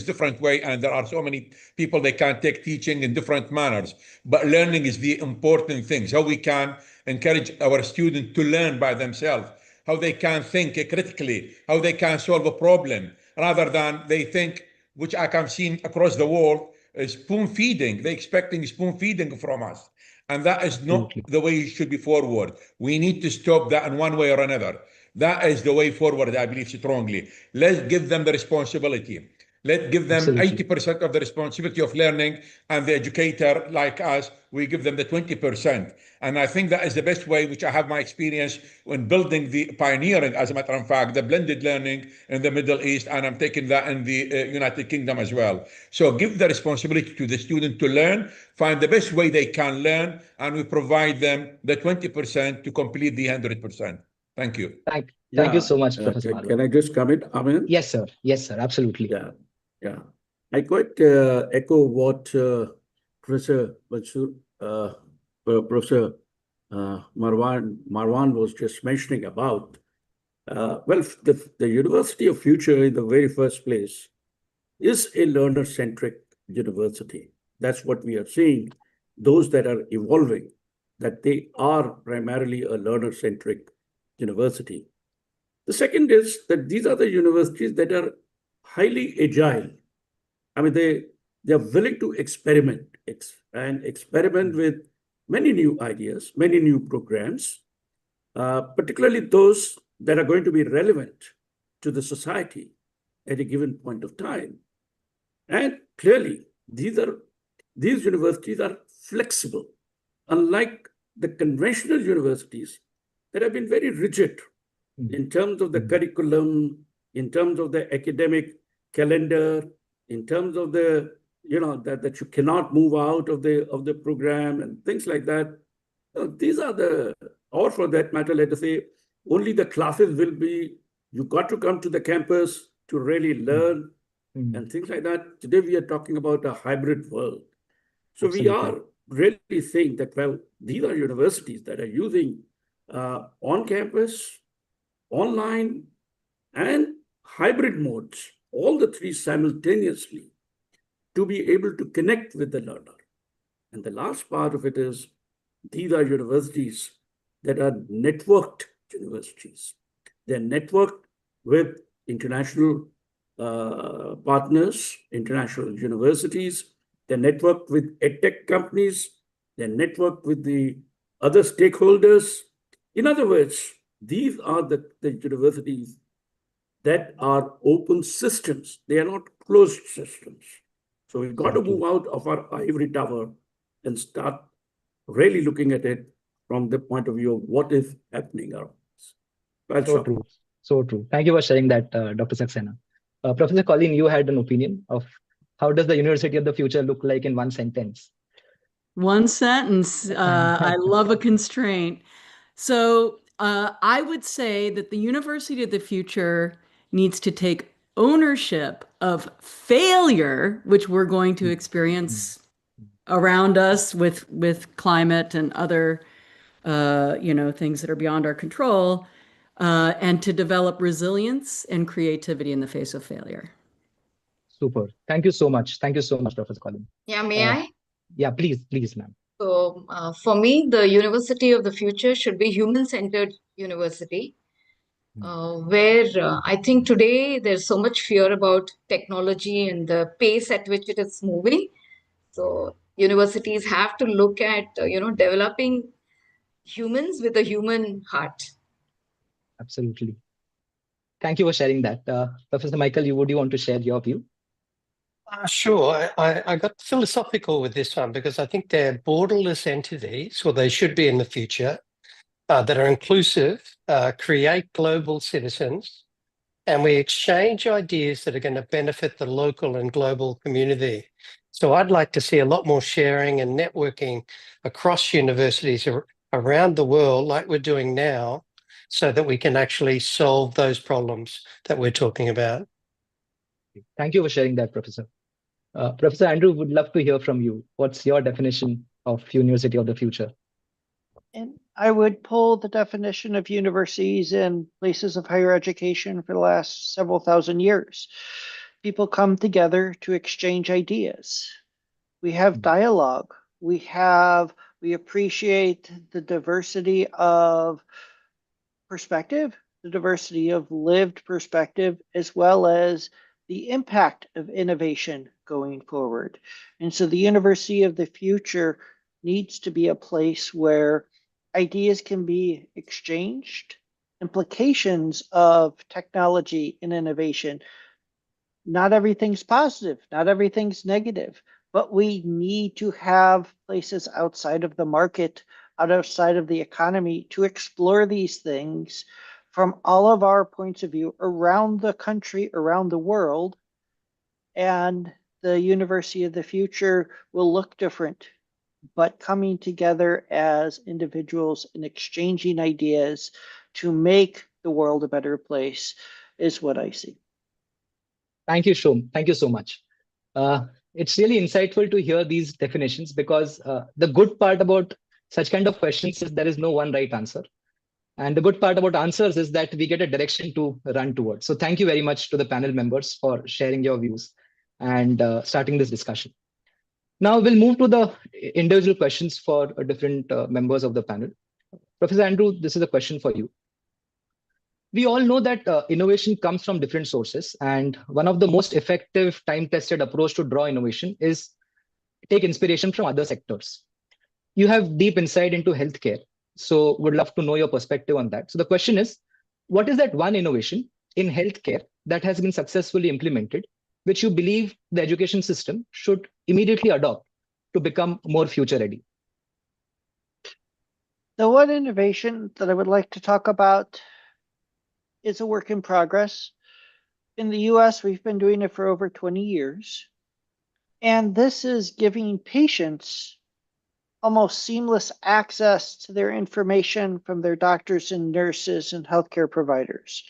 different way, and there are so many people they can take teaching in different manners. But learning is the important thing. How we can encourage our students to learn by themselves, how they can think critically, how they can solve a problem, rather than they think, which I can see across the world, spoon feeding. They're expecting spoon feeding from us. And that is not the way it should be forward. We need to stop that in one way or another. That is the way forward, I believe strongly. Let's give them the responsibility. Give them Absolutely. 80% of the responsibility of learning, and the educator, like us, we give them the 20%. And I think that is the best way, which I have my experience when building the pioneering, as a matter of fact, the blended learning in the Middle East, and I'm taking that in the United Kingdom as well. So give the responsibility to the student to learn, find the best way they can learn, and we provide them the 20% to complete the 100%. Thank you. Thank you so much, Professor Marwan. Can I just comment, Amin? Yes, sir. Yes, sir. Absolutely. Yeah. I quite echo what Professor Professor Marwan was just mentioning about. Well, the University of Future in the very first place is a learner-centric university. That's what we are seeing. Those that are evolving, that they are primarily a learner-centric university. The second is that these are the universities that are highly agile. I mean, they are willing to experiment with many new ideas, many new programs, particularly those that are going to be relevant to the society at a given point of time. And clearly, these universities are flexible, unlike the conventional universities that have been very rigid in terms of the curriculum, in terms of the academic calendar, in terms of the, that you cannot move out of the program and things like that. These are or for that matter, let us say, only the classes will be, you got to come to the campus to really learn and things like that. Today we are talking about a hybrid world. So Absolutely. we are really saying that, well, these are universities that are using on-campus, online, and hybrid modes, all the three simultaneously, to be able to connect with the learner. And the last part of it is, these are universities that are networked universities. They're networked with international partners, international universities. They're networked with edtech companies. They're networked with the other stakeholders. In other words, these are the universities that are open systems. They are not closed systems. So we've got to move out of our ivory tower and start really looking at it from the point of view of what is happening around us. So true. So true. Thank you for sharing that, Dr. Saxena. Professor Colleen, you had an opinion of how does the University of the Future look like in one sentence? One sentence. I love a constraint. So I would say that the University of the Future needs to take ownership of failure, which we're going to experience around us with climate and other things that are beyond our control, and to develop resilience and creativity in the face of failure. Super. Thank you so much. Thank you so much, Professor Colleen. Yeah, may I? Yeah, please, ma'am. So for me, the University of the Future should be human-centered university, where I think today there's so much fear about technology and the pace at which it is moving. So universities have to look at developing humans with a human heart. Absolutely. Thank you for sharing that. Professor Michael, would you want to share your view? Sure. I got philosophical with this one because I think they're borderless entities, or they should be in the future, that are inclusive, create global citizens, and we exchange ideas that are going to benefit the local and global community. So I'd like to see a lot more sharing and networking across universities around the world like we're doing now, so that we can actually solve those problems that we're talking about. Thank you for sharing that, Professor. Professor Andrew, would love to hear from you. What's your definition of University of the Future? And I would pull the definition of universities and places of higher education for the last several thousand years. People come together to exchange ideas. We have dialogue. We appreciate the diversity of perspective, the diversity of lived perspective, as well as the impact of innovation going forward. And so the University of the Future needs to be a place where ideas can be exchanged, implications of technology and innovation Not everything's positive, not everything's negative, but we need to have places outside of the market, outside of the economy to explore these things from all of our points of view around the country, around the world. And the University of the Future will look different, but coming together as individuals and exchanging ideas to make the world a better place is what I see. Thank you, Shom. Thank you so much. It's really insightful to hear these definitions because the good part about such kind of questions is there is no one right answer. And the good part about answers is that we get a direction to run towards. So thank you very much to the panel members for sharing your views and starting this discussion. Now we'll move to the individual questions for different members of the panel. Professor Andrew, this is a question for you. We all know that innovation comes from different sources, and one of the most effective time-tested approach to draw innovation is take inspiration from other sectors. You have deep insight into healthcare, so would love to know your perspective on that. So the question is, what is that one innovation in healthcare that has been successfully implemented, which you believe the education system should immediately adopt to become more future ready? The one innovation that I would like to talk about is a work in progress. In the US, we've been doing it for over 20 years. And this is giving patients almost seamless access to their information from their doctors and nurses and healthcare providers.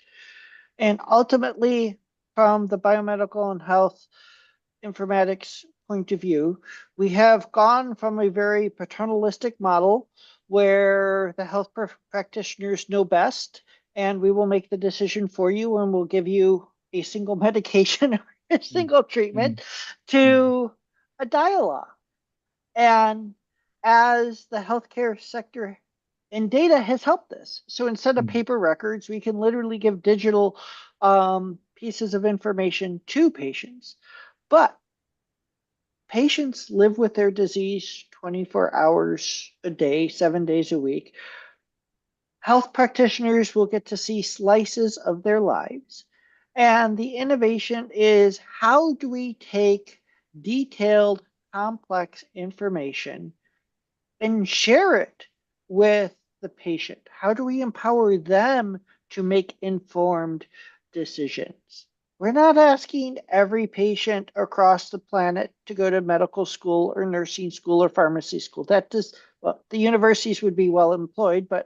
And ultimately, from the biomedical and health informatics point of view, we have gone from a very paternalistic model where the health practitioners know best, and we will make the decision for you and we'll give you a single medication or a single treatment, to a dialogue. And as the healthcare sector and data has helped this. So instead of paper records, we can literally give digital pieces of information to patients. But patients live with their disease 24 hours a day, 7 days a week. Health practitioners will get to see slices of their lives. And the innovation is, how do we take detailed, complex information and share it with the patient? How do we empower them to make informed decisions? We're not asking every patient across the planet to go to medical school or nursing school or pharmacy school. That does, well, the universities would be well employed, but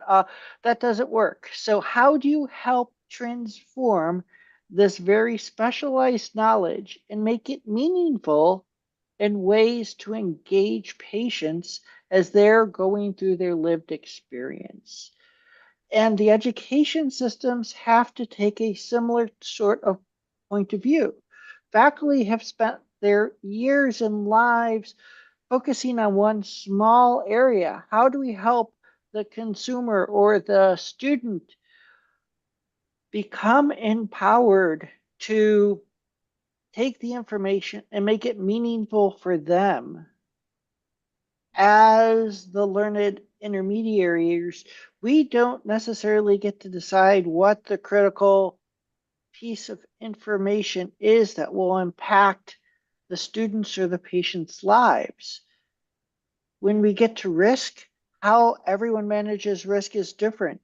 that doesn't work. So how do you help transform this very specialized knowledge and make it meaningful in ways to engage patients as they're going through their lived experience? And the education systems have to take a similar sort of point of view. Faculty have spent their years and lives focusing on one small area. How do we help the consumer or the student become empowered to take the information and make it meaningful for them? As the learned intermediaries, we don't necessarily get to decide what the critical piece of information is that will impact the students or the patient's lives. When we get to risk, how everyone manages risk is different.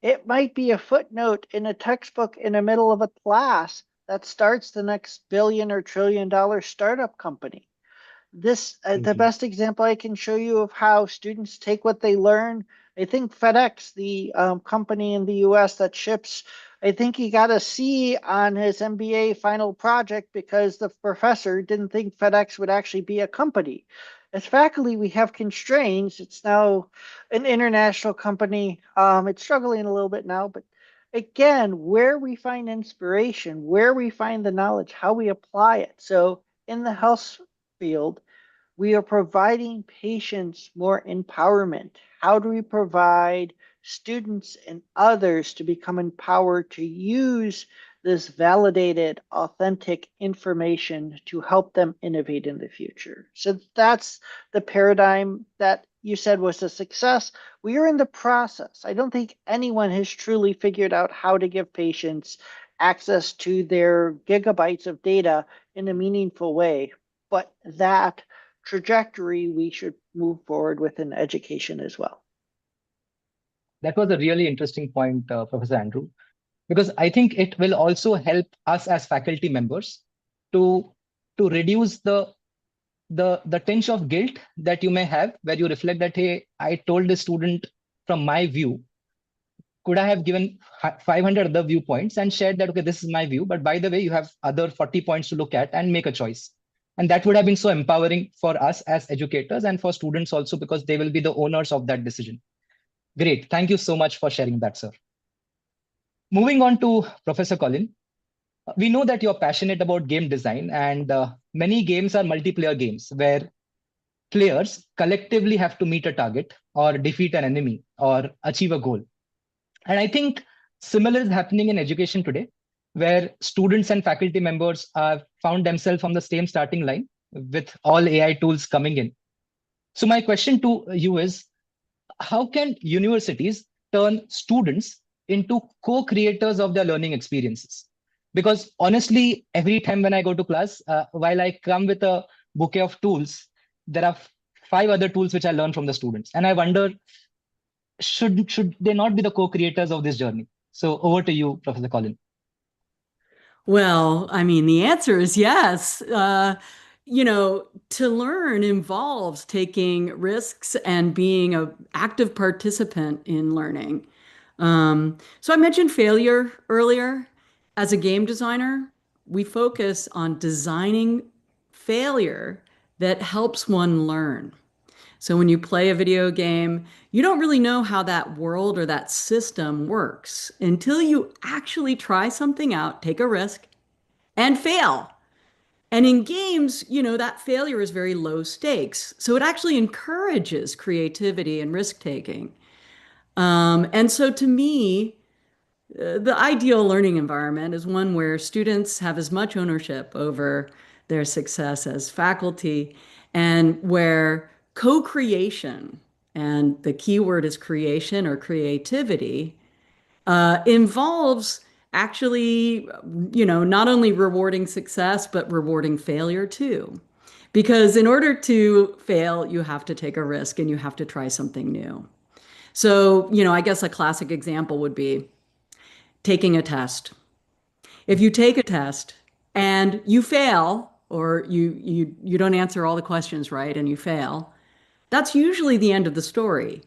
It might be a footnote in a textbook in the middle of a class that starts the next billion or $1 trillion startup company. This the best example I can show you of how students take what they learn. I think FedEx, the company in the US that ships, I think he got a C on his MBA final project because the professor didn't think FedEx would actually be a company. As faculty, we have constraints. It's now an international company. It's struggling a little bit now, but again, where we find inspiration, where we find the knowledge, how we apply it. So in the health field, we are providing patients more empowerment. How do we provide students and others to become empowered to use this validated, authentic information to help them innovate in the future? So that's the paradigm that you said was a success. We are in the process. I don't think anyone has truly figured out how to give patients access to their gigabytes of data in a meaningful way. But that trajectory we should move forward with in education as well. That was a really interesting point, Professor Andrew, because I think it will also help us as faculty members to reduce the tinge of guilt that you may have, where you reflect that, hey, I told the student from my view. Could I have given 500 other viewpoints and shared that, okay, this is my view, but by the way, you have other 40 points to look at and make a choice. And that would have been so empowering for us as educators and for students also, because they will be the owners of that decision. Great. Thank you so much for sharing that, sir. Moving on to Professor Colin. We know that you're passionate about game design, and many games are multiplayer games where players collectively have to meet a target or defeat an enemy or achieve a goal. And I think similar is happening in education today, where students and faculty members have found themselves on the same starting line with all AI tools coming in. So my question to you is, how can universities turn students into co-creators of their learning experiences? Because honestly, every time when I go to class, while I come with a bouquet of tools, there are 5 other tools which I learn from the students. And I wonder, should they not be the co-creators of this journey? So over to you, Professor Colin. Well, I mean, the answer is yes. To learn involves taking risks and being an active participant in learning. So I mentioned failure earlier. As a game designer, we focus on designing failure that helps one learn. So when you play a video game, you don't really know how that world or that system works until you actually try something out, take a risk, and fail. And in games, that failure is very low stakes. So it actually encourages creativity and risk taking. And so to me, the ideal learning environment is one where students have as much ownership over their success as faculty, and where co-creation, and the key word is creation or creativity, involves actually, not only rewarding success, but rewarding failure too. Because in order to fail, you have to take a risk and you have to try something new. So, I guess a classic example would be taking a test. If you take a test and you fail, or you don't answer all the questions right and you fail, that's usually the end of the story.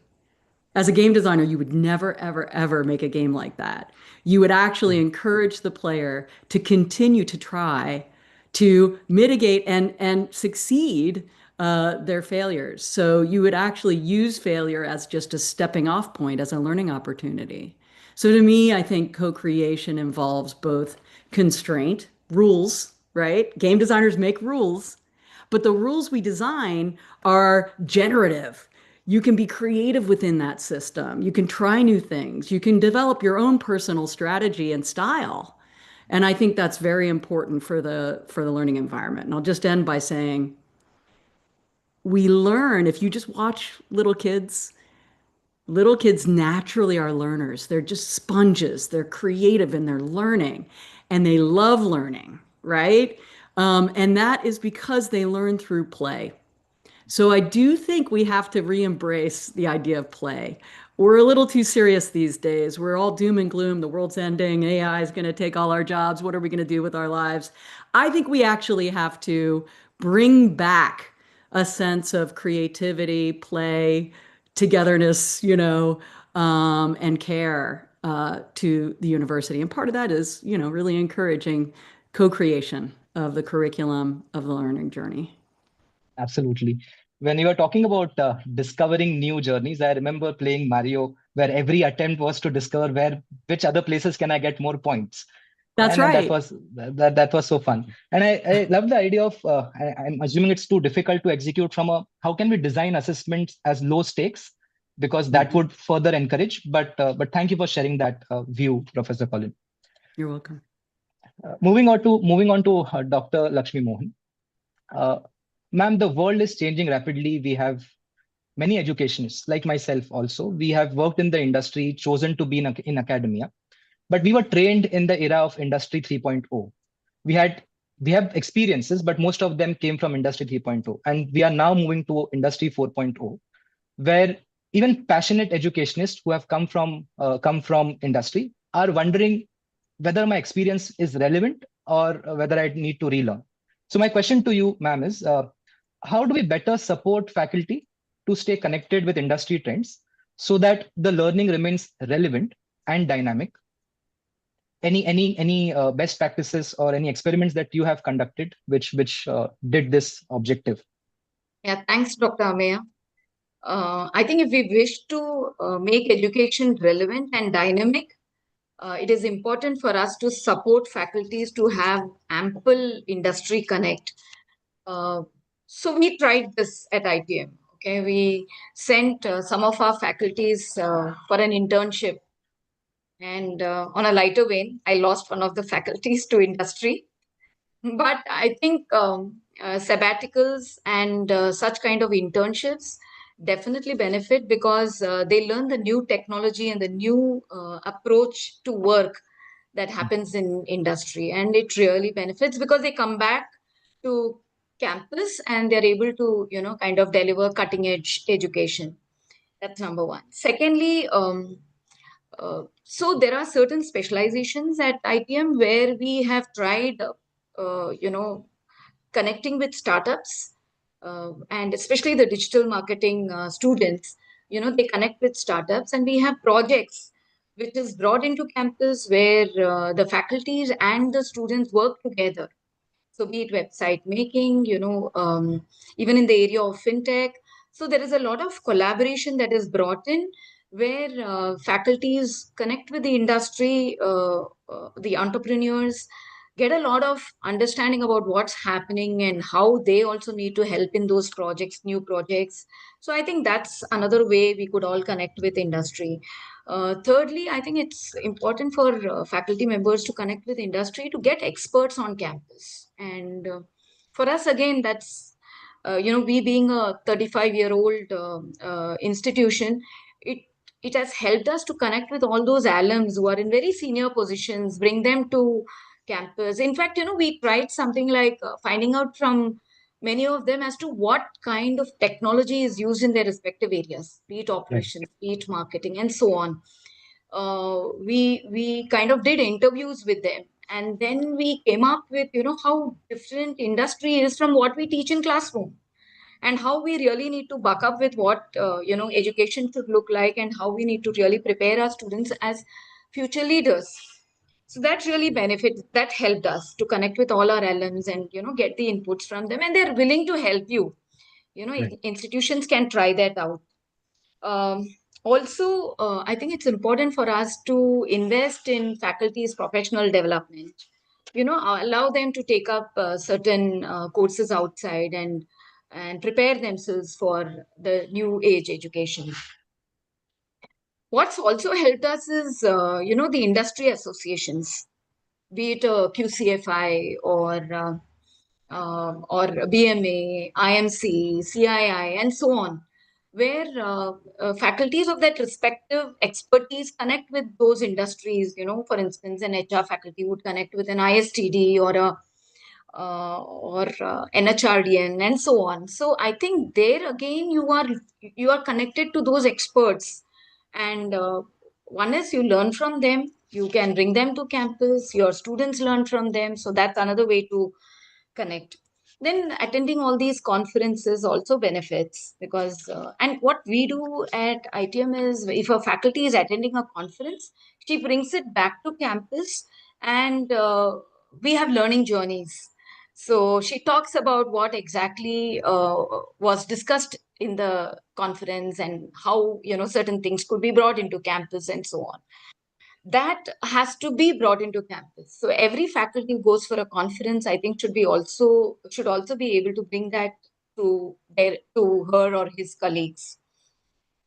As a game designer, you would never, ever, ever make a game like that. You would actually encourage the player to continue to try to mitigate and succeed their failures. So you would actually use failure as just a stepping off point, as a learning opportunity. So to me, I think co-creation involves both constraint, rules, right? Game designers make rules, but the rules we design are generative. You can be creative within that system. You can try new things. You can develop your own personal strategy and style. And I think that's very important for the learning environment. And I'll just end by saying, we learn, if you just watch little kids naturally are learners. They're just sponges. They're creative and they're learning, and they love learning, right? And that is because they learn through play. So I do think we have to re-embrace the idea of play. We're a little too serious these days. We're all doom and gloom. The world's ending. AI is going to take all our jobs. What are we going to do with our lives? I think we actually have to bring back a sense of creativity, play, togetherness, and care to the university. And part of that is, really encouraging co-creation of the curriculum of the learning journey. Absolutely. When you were talking about discovering new journeys, I remember playing Mario, where every attempt was to discover which other places can I get more points. That's right. That was so fun. And I love the idea of, I'm assuming it's too difficult to execute from how can we design assessments as low stakes? Because that would further encourage. But thank you for sharing that view, Professor Colin. You're welcome. Moving on to Dr. Lakshmi Mohan. Ma'am, the world is changing rapidly. We have many educationists, like myself also. We have worked in the industry, chosen to be in academia. but we were trained in the era of Industry 3.0. We have experiences, but most of them came from Industry 3.0, and we are now moving to Industry 4.0, where even passionate educationists who have come from industry are wondering whether my experience is relevant or whether I need to relearn. So my question to you, ma'am, is how do we better support faculty to stay connected with industry trends so that the learning remains relevant and dynamic? Any best practices or any experiments that you have conducted which did this objective? Yeah, thanks, Dr. Ameya. I think if we wish to make education relevant and dynamic, it is important for us to support faculties to have ample industry connect. So we tried this at ITM. Okay, we sent some of our faculties for an internship, and on a lighter vein, I lost one of the faculties to industry. But I think sabbaticals and such kind of internships definitely benefit because they learn the new technology and the new approach to work that happens in industry, and it really benefits because they come back to campus and they're able to kind of deliver cutting edge education. That's number one. Secondly, so there are certain specializations at ITM where we have tried connecting with startups, and especially the digital marketing students. They connect with startups, and we have projects which is brought into campus where the faculties and the students work together. So be it website making, even in the area of fintech. So there is a lot of collaboration that is brought in where faculties connect with the industry, the entrepreneurs, get a lot of understanding about what's happening and how they also need to help in those projects, new projects. So I think that's another way we could all connect with industry. Thirdly, I think it's important for faculty members to connect with industry to get experts on campus. And for us, again, that's, we being a 35-year-old institution, it has helped us to connect with all those alums who are in very senior positions, bring them to campus. In fact, we tried something like finding out from many of them as to what kind of technology is used in their respective areas, be it operations, be it marketing, and so on. We kind of did interviews with them, and then we came up with how different industry is from what we teach in classroom, and how we really need to buck up with what education should look like, and how we need to really prepare our students as future leaders. So that really that helped us to connect with all our alums and get the inputs from them, and they're willing to help you. Institutions can try that out. um, Also, I think it's important for us to invest in faculty's professional development. Allow them to take up certain courses outside and prepare themselves for the new age education. What's also helped us is, the industry associations, be it QCFI or BMA, IMC, CII, and so on, where faculties of that respective expertise connect with those industries. For instance, an HR faculty would connect with an ISTD or a NHRDN, and so on. So I think there again you are connected to those experts, and one is you learn from them. You can bring them to campus. Your students learn from them. So that's another way to connect. Then attending all these conferences also benefits because, and what we do at ITM is if a faculty is attending a conference, she brings it back to campus, and we have learning journeys. So she talks about what exactly was discussed in the conference and how certain things could be brought into campus and so on. That has to be brought into campus. So every faculty who goes for a conference, I think, should also be able to bring that to her or his colleagues.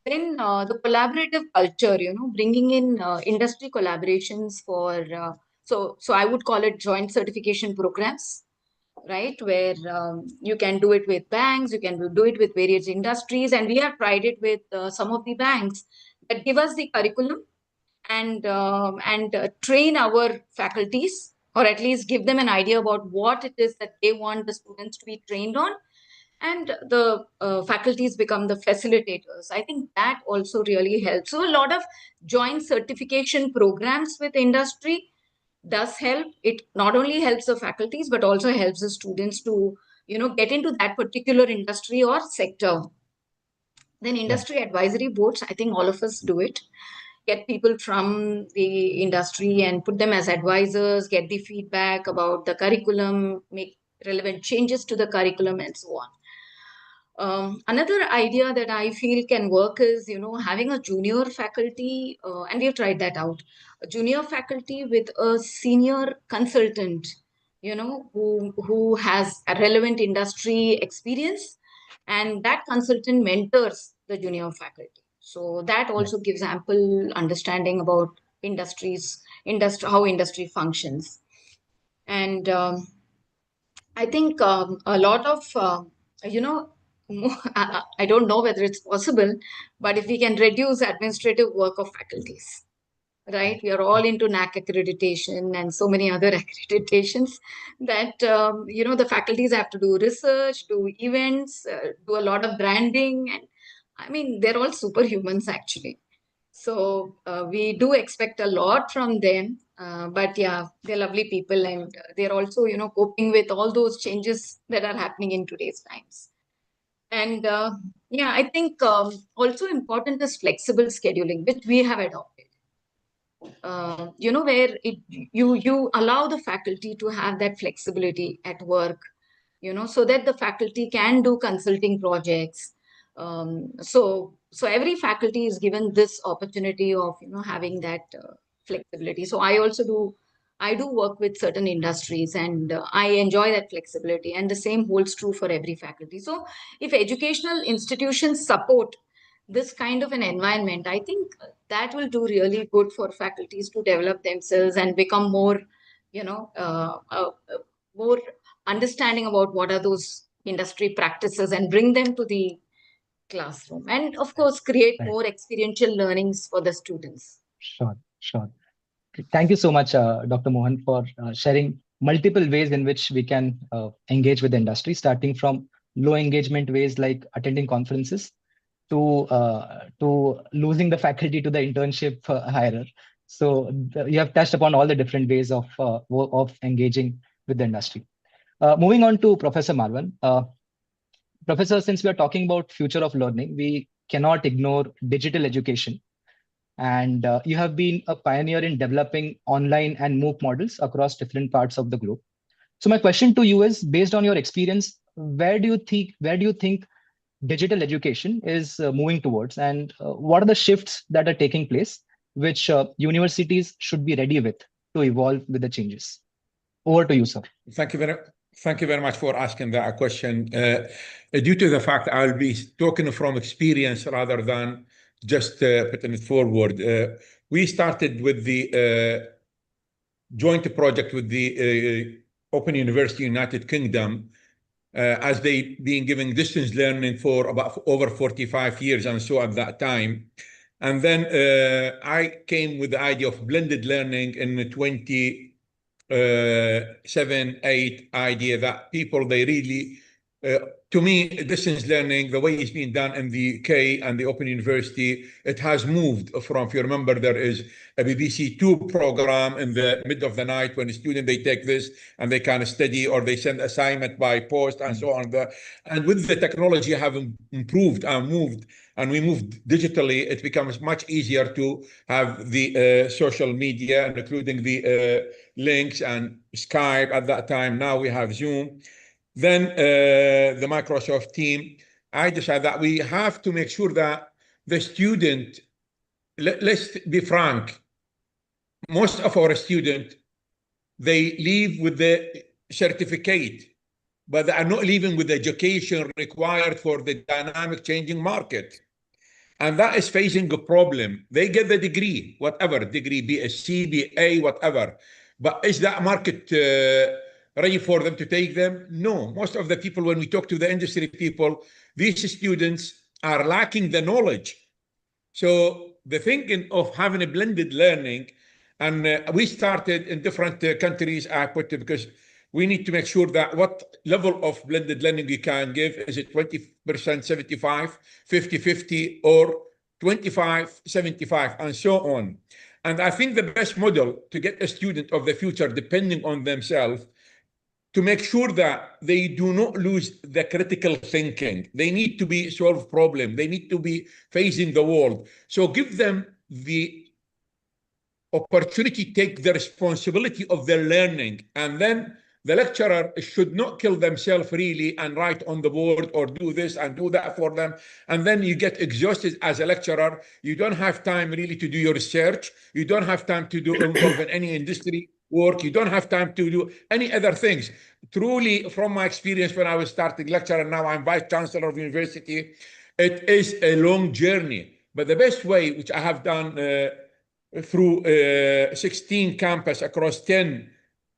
Then the collaborative culture, bringing in industry collaborations for so I would call it joint certification programs, right? Where you can do it with banks, you can do it with various industries, and we have tried it with some of the banks that give us the curriculum, and train our faculties, or at least give them an idea about what it is that they want the students to be trained on, and the faculties become the facilitators. I think that also really helps. So a lot of joint certification programs with industry does help. It not only helps the faculties but also helps the students to get into that particular industry or sector. Then industry advisory boards, I think all of us do it. Get people from the industry and put them as advisors, get the feedback about the curriculum, make relevant changes to the curriculum, and so on. Another idea that I feel can work is, having a junior faculty, and we've tried that out, a junior faculty with a senior consultant, who has a relevant industry experience, and that consultant mentors the junior faculty. So that also gives ample understanding about how industry functions. And I think a lot of, I don't know whether it's possible, but if we can reduce administrative work of faculties, right? We are all into NAC accreditation and so many other accreditations that, the faculties have to do research, do events, do a lot of branding. And I mean, they're all superhumans actually. So we do expect a lot from them, but yeah, they're lovely people, and they're also, coping with all those changes that are happening in today's times. And yeah, I think also important is flexible scheduling, which we have adopted. Where you allow the faculty to have that flexibility at work, so that the faculty can do consulting projects. So every faculty is given this opportunity of having that flexibility. So I do work with certain industries, and I enjoy that flexibility, and the same holds true for every faculty. So if educational institutions support this kind of an environment, I think that will do really good for faculties to develop themselves and become more, more understanding about what are those industry practices, and bring them to the classroom, and of course create more experiential learnings for the students. Sure, sure. Thank you so much, Dr. Mohan, for sharing multiple ways in which we can engage with the industry, starting from low engagement ways like attending conferences to losing the faculty to the internship hirer. So you have touched upon all the different ways of engaging with the industry. Moving on to Professor Marwan. Professor, since we are talking about future of learning, we cannot ignore digital education. And you have been a pioneer in developing online and MOOC models across different parts of the globe. So my question to you is, based on your experience, where do you think digital education is moving towards, and what are the shifts that are taking place, which universities should be ready with to evolve with the changes? Over to you, sir. Thank you very much for asking that question. Due to the fact I'll be talking from experience rather than just putting it forward. We started with the joint project with the Open University United Kingdom, as they been giving distance learning for about over 45 years and so at that time. And then I came with the idea of blended learning in the 2007-8 idea that people, they really, to me, distance learning, the way it's being done in the UK and the Open University, it has moved from, if you remember, there is a BBC Two program in the middle of the night when a student, they take this and they kind of study, or they send assignment by post and so on. And with the technology having improved and moved, and we moved digitally, it becomes much easier to have the social media, including the links and Skype at that time. Now we have Zoom. Then the Microsoft team, I decided that we have to make sure that the student, let's be frank, most of our students, they leave with the certificate, but they are not leaving with the education required for the dynamic changing market. And that is facing a problem. They get the degree, whatever degree, BSc, BA, whatever. But is that market ready for them to take them? No. Most of the people, when we talk to the industry people, these students are lacking the knowledge. So the thinking of having a blended learning, and we started in different countries, I put it, because we need to make sure that what level of blended learning we can give. Is it 20%, 75, 50-50, or 25, 75, and so on. And I think the best model to get a student of the future, depending on themselves, to make sure that they do not lose the critical thinking. They need to be solve problem. They need to be facing the world. So give them the opportunity, take the responsibility of their learning, and then the lecturer should not kill themselves really and write on the board or do this and do that for them. And then you get exhausted as a lecturer. You don't have time really to do your research. You don't have time to do involve in any industry work. You don't have time to do any other things. Truly, from my experience when I was starting lecture and now I'm vice chancellor of university, it is a long journey. But the best way, which I have done through 16 campus across 10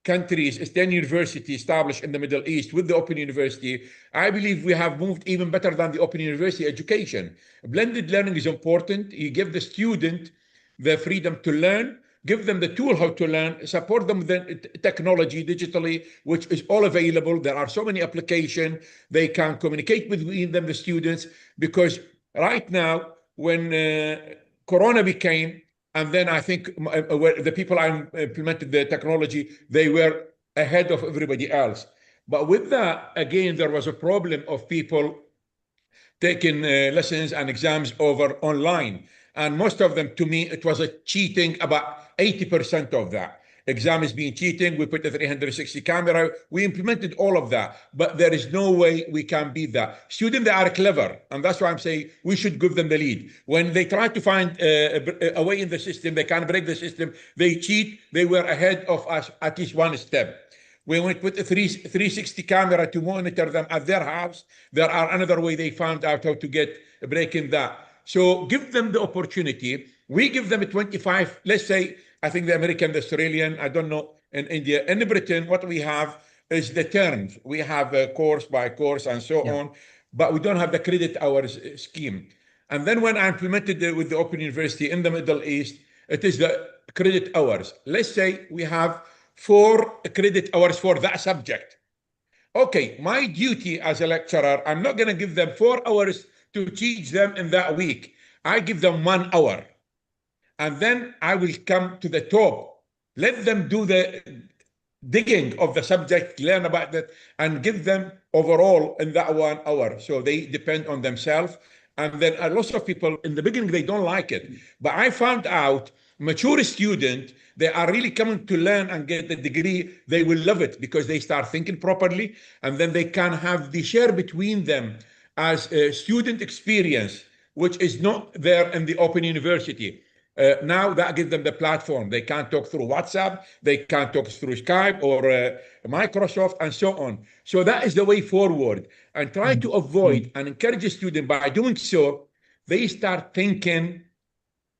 countries, 10 universities established in the Middle East with the Open University, I believe we have moved even better than the Open University education. Blended learning is important. You give the student the freedom to learn, give them the tool how to learn, support them with the technology digitally, which is all available. There are so many applications. They can communicate between them, the students, because right now, when Corona became, and then I think the people I implemented the technology, they were ahead of everybody else. But with that, again, there was a problem of people taking lessons and exams over online. And most of them, to me, it was a cheating, about 80% of that. Exam is being cheating. We put the 360 camera. We implemented all of that, but there is no way we can beat that. Students, they are clever, and that's why I'm saying we should give them the lead. When they try to find a way in the system, they can break the system, they cheat, they were ahead of us at least one step. When we put a 360 camera to monitor them at their house, there are another way they found out how to get breaking that. So give them the opportunity. We give them a 25, let's say, I think the American, the Australian, I don't know, in India. In Britain, what we have is the terms. We have a course by course and so on, but we don't have the credit hours scheme. And then when I implemented it with the Open University in the Middle East, it is the credit hours. Let's say we have 4 credit hours for that subject. Okay, my duty as a lecturer, I'm not going to give them 4 hours to teach them in that week. I give them 1 hour. And then I will come to the top. Let them do the digging of the subject, learn about that, and give them overall in that 1 hour. So they depend on themselves. And then a lot of people in the beginning, they don't like it. But I found out mature students, they are really coming to learn and get the degree. They will love it because they start thinking properly. And then they can have the share between them as a student experience, which is not there in the Open University. Now that gives them the platform. They can talk through WhatsApp, they can talk through Skype or Microsoft and so on. So that is the way forward. And try to avoid and encourage a student. By doing so, they start thinking,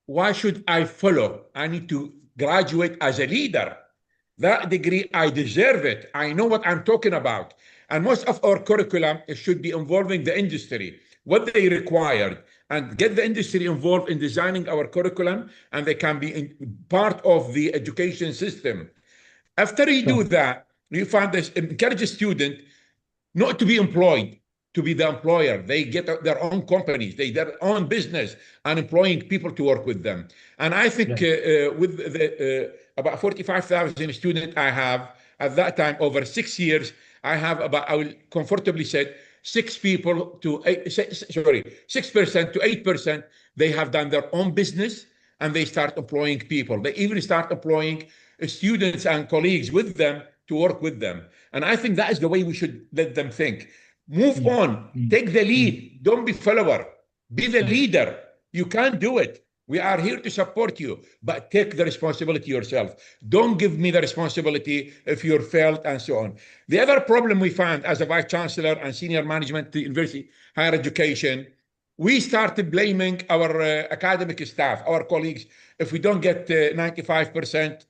why should I follow? I need to graduate as a leader. That degree, I deserve it. I know what I'm talking about. And most of our curriculum should be involving the industry, what they required, and get the industry involved in designing our curriculum, and they can be part of the education system. After you do that, you find this, encourage a student not to be employed, to be the employer. They get their own companies, their own business, and employing people to work with them. And I think with the about 45,000 students I have at that time, over 6 years, I have about, I will comfortably say, 6% to 8%, they have done their own business and they start employing people. They even start employing students and colleagues with them to work with them. And I think that is the way we should let them think. Move on, take the lead, don't be follower, be the leader. You can do it. We are here to support you, but take the responsibility yourself. Don't give me the responsibility if you're failed and so on. The other problem we found as a vice chancellor and senior management to university higher education, we started blaming our academic staff, our colleagues, if we don't get 95%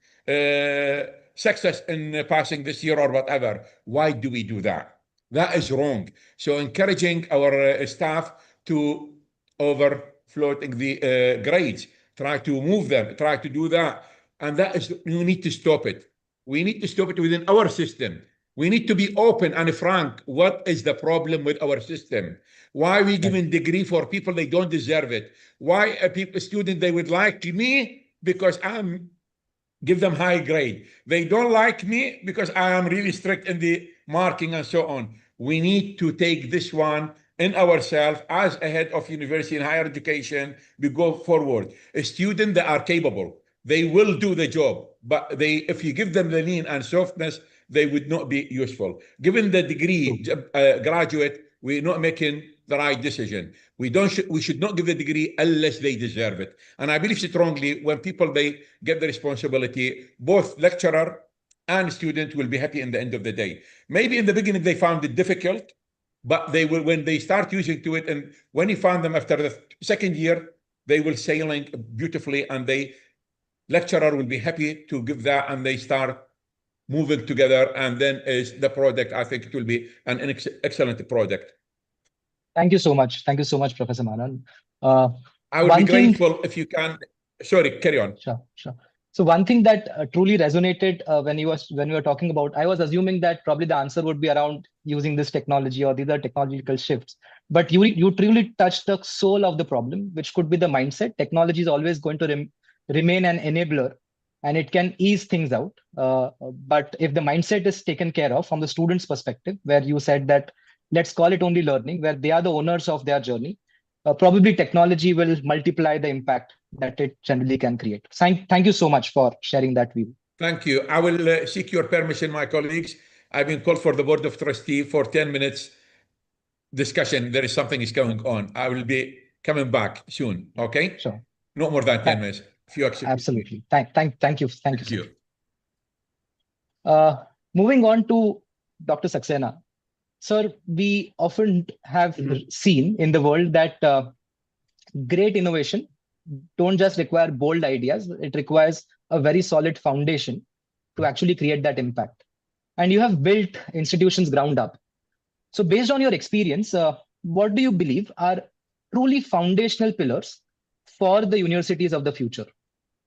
success in passing this year or whatever. Why do we do that? That is wrong. So encouraging our staff to overfloating the grades, try to move them, try to do that. And that is, you need to stop it. We need to stop it within our system. We need to be open and frank. What is the problem with our system? Why are we giving degree for people they don't deserve it? Why are people, students, they would like me because I'm give them high grade. They don't like me because I am really strict in the marking and so on. We need to take this one in ourselves as a head of university and higher education. We go forward. A student that are capable, they will do the job, but if you give them the lean and softness, they would not be useful. Given the degree graduate, we're not making the right decision. We should not give the degree unless they deserve it. And I believe strongly when people, they get the responsibility, both lecturer and student will be happy in the end of the day. Maybe in the beginning they found it difficult, but they will, when they start using to it, and when you find them after the second year, they will sailing beautifully, and lecturer will be happy to give that, and they start moving together, and then is the product, I think it will be an excellent product. Thank you so much. Thank you so much, Professor Manan. I would be grateful if you can. Sorry, carry on. Sure, sure. So one thing that truly resonated when you were talking about, I was assuming that probably the answer would be around using this technology or these are technological shifts. But you truly touched the soul of the problem, which could be the mindset. Technology is always going to remain an enabler, and it can ease things out. But if the mindset is taken care of from the student's perspective, where you said that let's call it only learning, where they are the owners of their journey, probably technology will multiply the impact that it generally can create. Thank you so much for sharing that view. Thank you. I will seek your permission, my colleagues. I've been called for the Board of Trustees for 10 minutes discussion. There is something is going on. I will be coming back soon. Okay? Sure. No more than 10 minutes. If you accept. Absolutely. Thank you. Thank you. Moving on to Dr. Saxena. Sir, we often have seen in the world that great innovation don't just require bold ideas. It requires a very solid foundation to actually create that impact. And you have built institutions ground up. So based on your experience, what do you believe are truly foundational pillars for the universities of the future,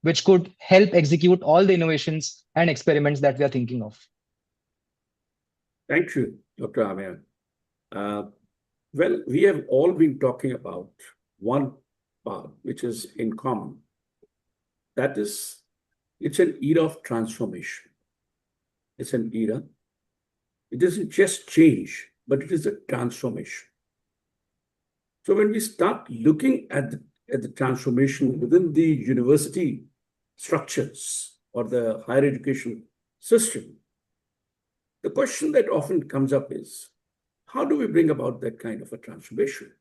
which could help execute all the innovations and experiments that we are thinking of? Thank you, Dr. Amir. Well, we have all been talking about one part, which is in common. That is, it's an era of transformation. It's an era. It isn't just change, but it is a transformation. So when we start looking at the transformation within the university structures or the higher education system, the question that often comes up is, how do we bring about that kind of a transformation?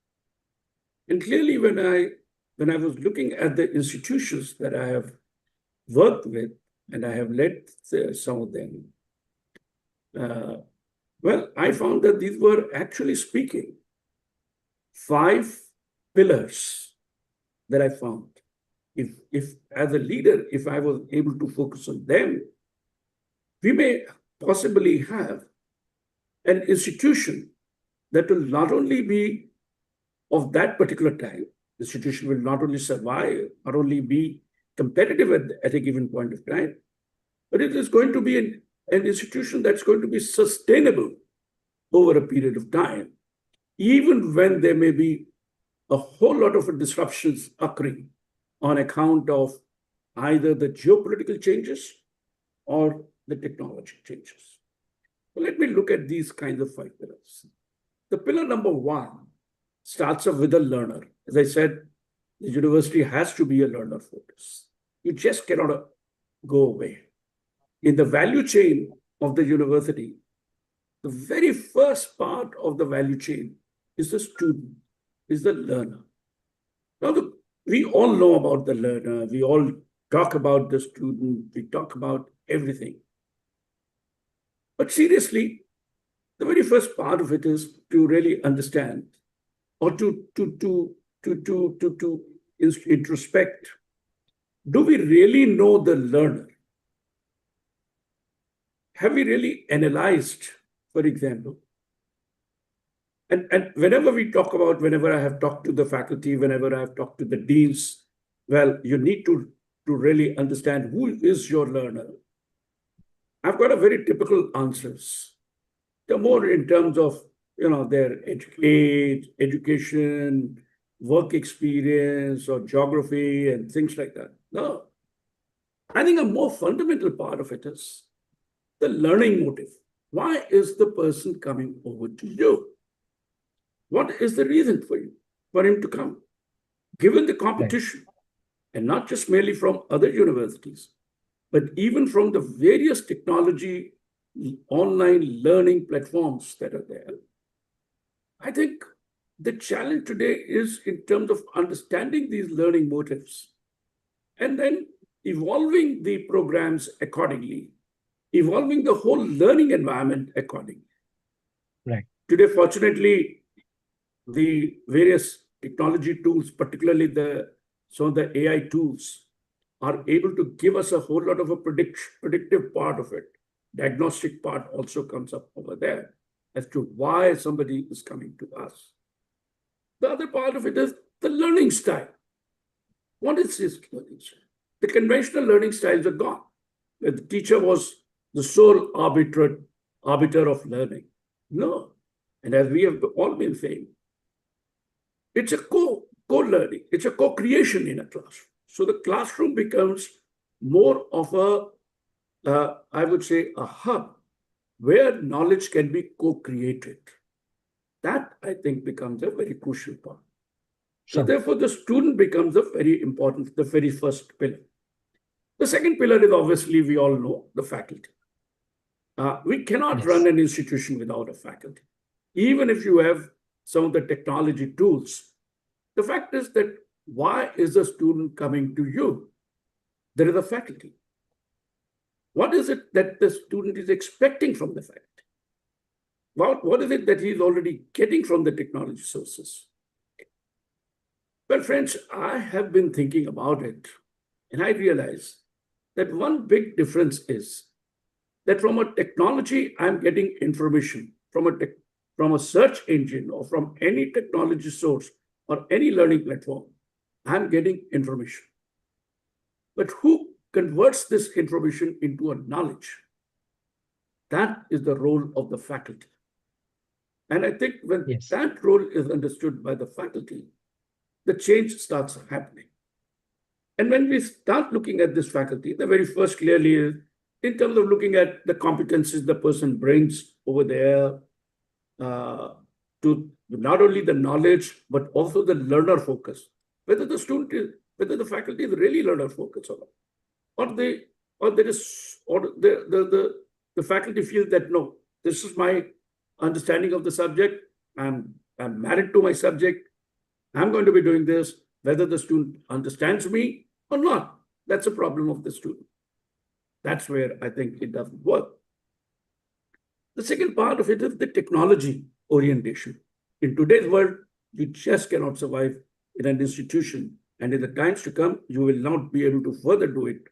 And clearly, when I was looking at the institutions that I have worked with, and I have led some of them, well, I found that these were actually speaking 5 pillars that I found. If as a leader, if I was able to focus on them, we may possibly have an institution that will not only be of that particular time, the institution will not only survive, not only be competitive at a given point of time, but it is going to be an institution that's going to be sustainable over a period of time, even when there may be a whole lot of disruptions occurring on account of either the geopolitical changes or the technology changes. So let me look at these kinds of 5 pillars. The pillar number 1 starts off with a learner. As I said, the university has to be a learner focus. You just cannot go away. In the value chain of the university, the very first part of the value chain is the student, is the learner. Now, we all know about the learner. We all talk about the student. We talk about everything. But seriously, the very first part of it is to really understand or to introspect. Do we really know the learner? Have we really analyzed, for example? And whenever I have talked to the faculty, whenever I have talked to the deans, well, you need to really understand who is your learner. I've got a very typical answers. They're more in terms of, their age, education, work experience, or geography, and things like that. No. I think a more fundamental part of it is the learning motive. Why is the person coming over to you? What is the reason for him to come? Given the competition, and not just merely from other universities, but even from the various technology online learning platforms that are there, I think the challenge today is in terms of understanding these learning motives and then evolving the programs accordingly, evolving the whole learning environment accordingly. Right. Today, fortunately, the various technology tools, particularly some of the AI tools, are able to give us a whole lot of a predictive part of it. Diagnostic part also comes up over there as to why somebody is coming to us. The other part of it is the learning style. What is this learning style? The conventional learning styles are gone, where the teacher was the sole arbiter of learning. No. And as we have all been saying, it's a co-learning. It's a co-creation in a classroom. So the classroom becomes more of I would say, a hub where knowledge can be co-created. That, I think, becomes a very crucial part. So therefore, the student becomes the very first pillar. The second pillar is obviously, we all know, the faculty. We cannot run an institution without a faculty. Even if you have some of the technology tools, the fact is that why is the student coming to you? There is a faculty. What is it that the student is expecting from the faculty? What is it that he's already getting from the technology sources? Well, friends, I have been thinking about it, and I realize that one big difference is that from a technology, I'm getting information from a search engine or from any technology source or any learning platform. I'm getting information. But who converts this information into a knowledge? That is the role of the faculty. And I think when that role is understood by the faculty, the change starts happening. And when we start looking at this faculty, the very first clearly is in terms of looking at the competencies the person brings over there to not only the knowledge, but also the learner focus. Whether the faculty is really learner focused or not. The faculty feel that, no, this is my understanding of the subject. I'm married to my subject. I'm going to be doing this, whether the student understands me or not. That's a problem of the student. That's where I think it doesn't work. The second part of it is the technology orientation. In today's world, you just cannot survive in an institution. And in the times to come, you will not be able to further do it.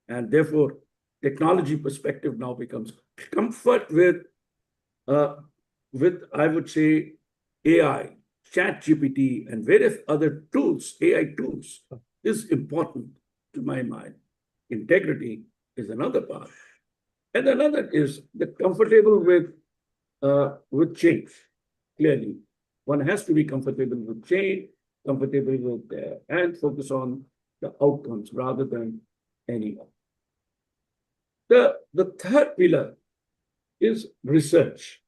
And therefore, technology perspective now becomes comfort with I would say, AI, ChatGPT, and various other tools, AI tools, is important to my mind. Integrity is another part. And another is the comfortable with change. Clearly, one has to be comfortable with change, comfortable with and focus on the outcomes rather than any. The third pillar is research.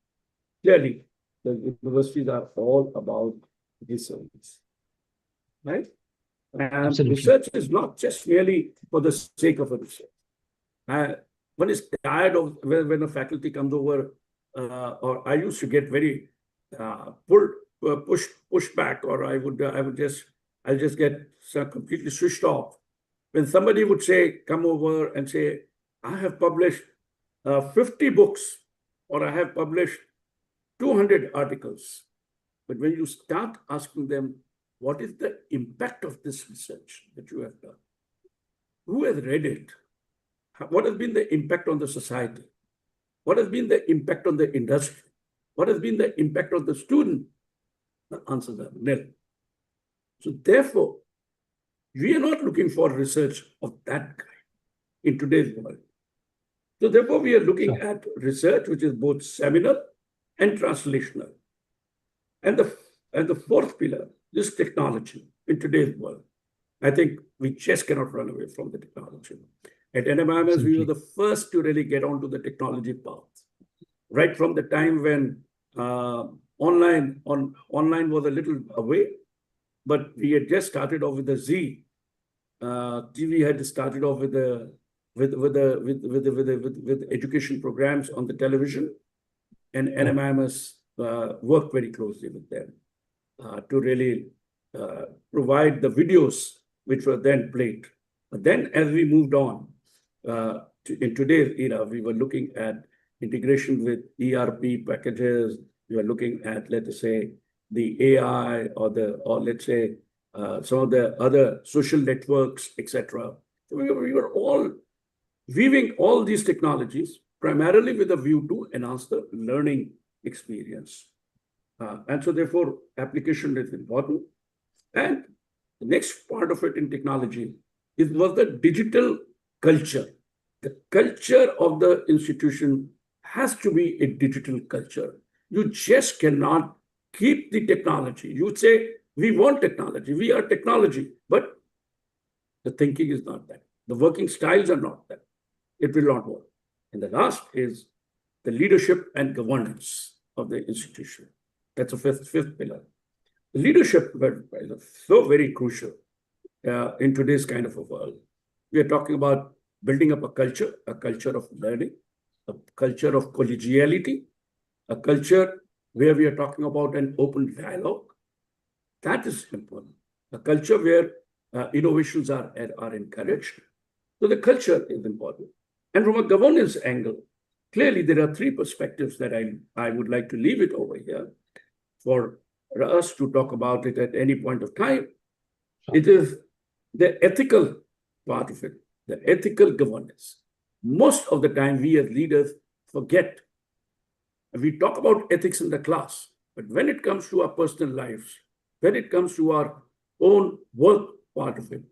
Clearly, the universities are all about research, right? And research is not just merely for the sake of a research. One is tired of when a faculty comes over, or I used to get very pushed back, or I'll just get completely switched off. When somebody would say, come over and say, I have published 50 books, or I have published 200 articles. But when you start asking them, what is the impact of this research that you have done? Who has read it? What has been the impact on the society? What has been the impact on the industry? What has been the impact on the student? The answers are nil. So therefore, We are not looking for research of that kind in today's world. So therefore, we are looking at research which is both seminal and translational. And the fourth pillar is technology in today's world. I think we just cannot run away from the technology. At NMIMS, we were the first to really get onto the technology path. Right from the time when online was a little away, but we had just started off with the Z. TV had started off with education programs on the television, and NMIMS worked very closely with them to really provide the videos which were then played. But then as we moved on, in today's era, we were looking at integration with ERP packages. We were looking at, let's say, the AI or let's say some of the other social networks, etc. So we were all weaving all these technologies primarily with a view to enhance the learning experience. And so therefore, application is important. And the next part of it in technology was the digital culture. The culture of the institution has to be a digital culture. You just cannot keep the technology. You say, we want technology, we are technology, but the thinking is not that. The working styles are not that. It will not work. And the last is the leadership and governance of the institution. That's a fifth pillar. The leadership is so very crucial in today's kind of a world. We are talking about building up a culture of learning, a culture of collegiality, a culture where we are talking about an open dialogue. That is important. A culture where innovations are encouraged. So the culture is important. And from a governance angle, clearly there are three perspectives that I would like to leave it over here for us to talk about it at any point of time. It is the ethical part of it, the ethical governance. Most of the time, we as leaders forget. We talk about ethics in the class, but when it comes to our personal lives, when it comes to our own work part of it,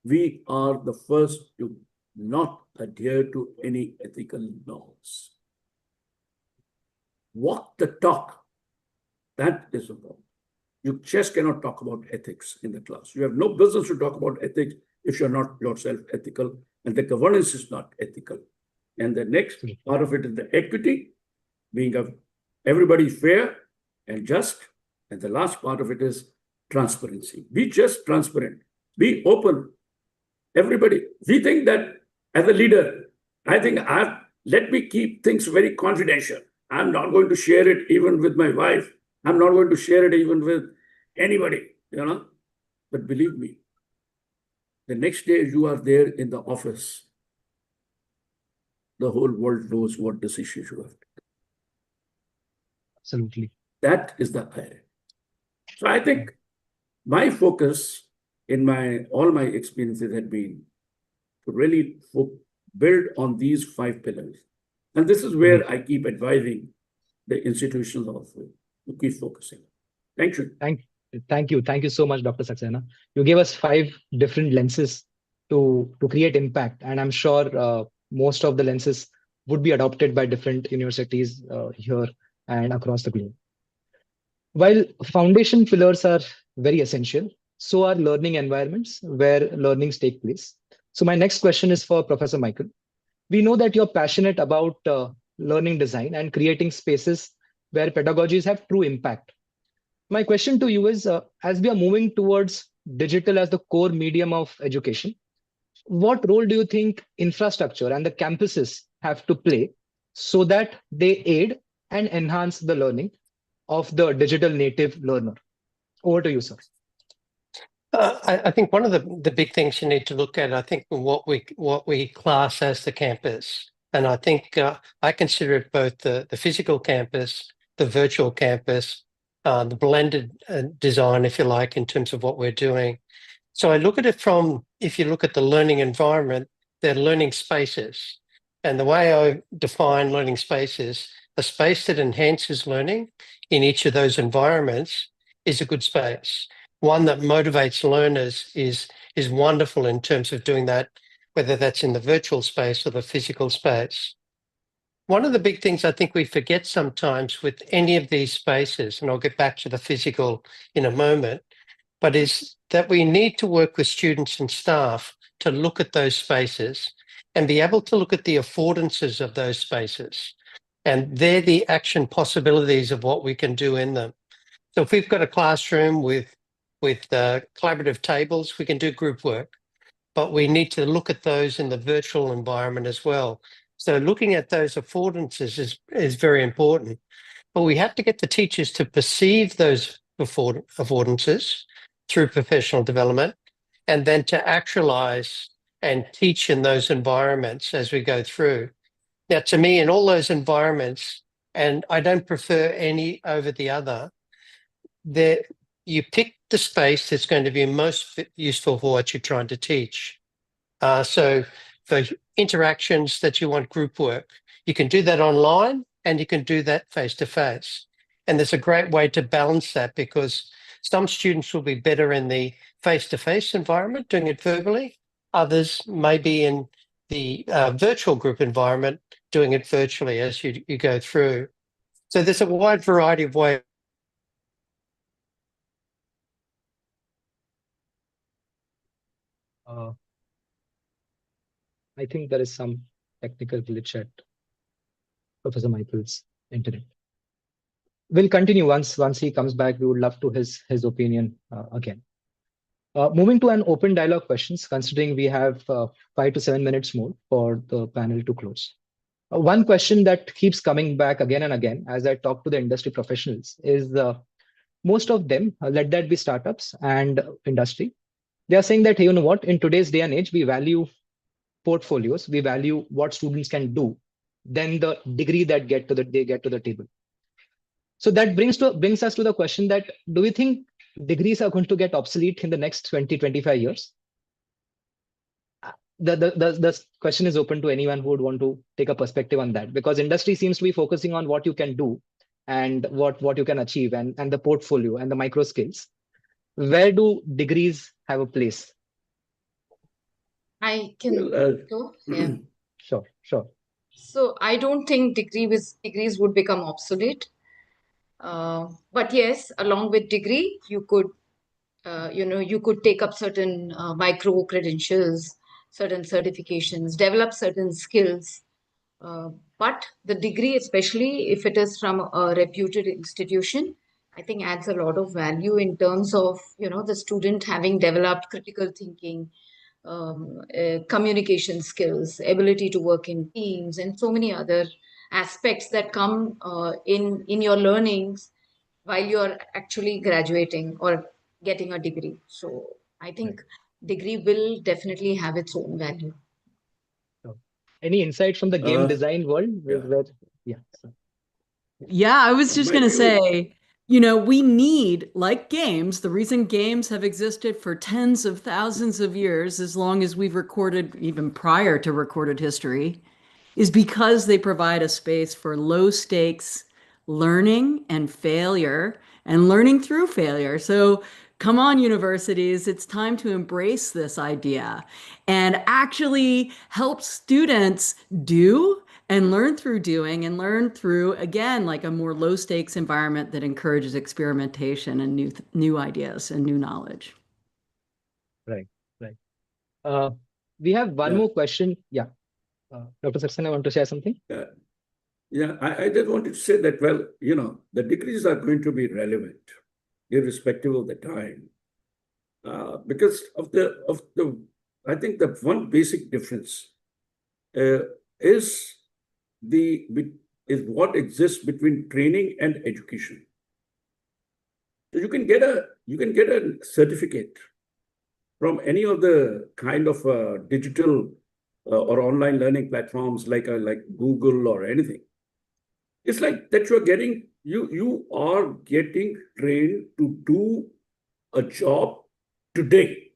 we are the first to not adhere to any ethical norms. Walk the talk. That is important. You just cannot talk about ethics in the class. You have no business to talk about ethics if you're not yourself ethical, and the governance is not ethical. And the next part of it is the equity, being everybody fair and just. And the last part of it is transparency. Be just transparent. Be open. Everybody. We think that as a leader, I think let me keep things very confidential. I'm not going to share it even with my wife. I'm not going to share it even with anybody, But believe me, the next day you are there in the office, the whole world knows what decisions you have taken. Absolutely. That is the irony. So I think my focus in all my experiences had been to really build on these 5 pillars. And this is where I keep advising the institutions also to keep focusing. Thank you. Thank you. Thank you so much, Dr. Saxena. You gave us 5 different lenses to create impact. And I'm sure most of the lenses would be adopted by different universities here and across the globe. While foundation pillars are very essential, so are learning environments where learnings take place. So my next question is for Professor Michael. We know that you're passionate about learning design and creating spaces where pedagogies have true impact. My question to you is, as we are moving towards digital as the core medium of education, what role do you think infrastructure and the campuses have to play so that they aid and enhance the learning of the digital native learner? Over to you, sir. I think one of the big things you need to look at, I think, what we class as the campus. And I think I consider it both the physical campus, the virtual campus, the blended design, if you like, in terms of what we're doing. So I look at it from, if you look at the learning environment, they're learning spaces. And the way I define learning spaces, a space that enhances learning in each of those environments is a good space. one that motivates learners is wonderful in terms of doing that, whether that's in the virtual space or the physical space. One of the big things I think we forget sometimes with any of these spaces, and I'll get back to the physical in a moment, but is that we need to work with students and staff to look at those spaces and be able to look at the affordances of those spaces. And they're the action possibilities of what we can do in them. So if we've got a classroom with collaborative tables, we can do group work, but we need to look at those in the virtual environment as well. So looking at those affordances is very important. But we have to get the teachers to perceive those affordances through professional development, and then to actualize and teach in those environments as we go through. Now, to me, in all those environments, and I don't prefer any over the other, you pick the space that's going to be most useful for what you're trying to teach. So for interactions that you want group work, you can do that online and you can do that face-to-face. And there's a great way to balance that, because some students will be better in the face-to-face environment doing it verbally. Others may be in the virtual group environment doing it virtually as you go through. So there's a wide variety of ways. I think there is some technical glitch at Professor Michael's internet. We'll continue once he comes back. We would love to his opinion again. Moving to an open dialogue questions, considering we have 5 to 7 minutes more for the panel to close. One question that keeps coming back again and again as I talk to the industry professionals is most of them, let that be startups and industry, they are saying that, hey, you know what, in today's day and age, we value portfolios, we value what students can do, than the degree that they get to the table. So that brings us to the question that, do we think degrees are going to get obsolete in the next 20-25 years? The question is open to anyone who would want to take a perspective on that, because industry seems to be focusing on what you can do and what you can achieve, and the portfolio and the micro skills. Where do degrees have a place? I can go. Yeah. Sure. So I don't think degrees would become obsolete. But yes, along with degree, you could take up certain micro credentials, certain certifications, develop certain skills. But the degree, especially if it is from a reputed institution, I think adds a lot of value in terms of, the student having developed critical thinking, communication skills, ability to work in teams, and so many other aspects that come in your learnings while you're actually graduating or getting a degree. So I think degree will definitely have its own value. Any insight from the game design world? Yeah, I was just going to say, we need, like games, the reason games have existed for tens of thousands of years, as long as we've recorded, even prior to recorded history, is because they provide a space for low stakes learning and failure, and learning through failure. So come on, universities, it's time to embrace this idea and actually help students do and learn through doing, and learn through, again, like a more low stakes environment that encourages experimentation and new ideas and new knowledge. Right. We have one more question. Yeah. Dr. Saxena, I want to share something. Yeah, I just wanted to say that, well, the degrees are going to be relevant irrespective of the time, because of the I think the one basic difference is what exists between training and education. So you can get a certificate from any of the kind of digital or online learning platforms like Google or anything. It's like that you are getting trained to do a job today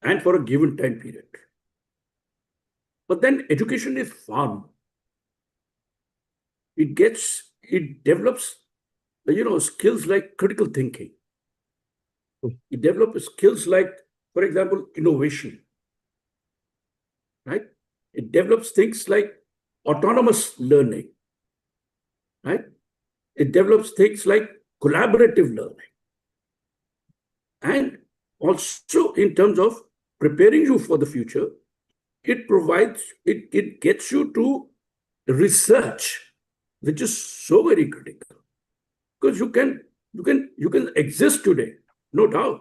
and for a given time period. But then education is fun. It develops, skills like critical thinking, It develops skills like, for example, innovation, right? It develops things like autonomous learning, right? It develops things like collaborative learning. And also in terms of preparing you for the future, it gets you to research, which is so very critical. Because you can exist today, no doubt.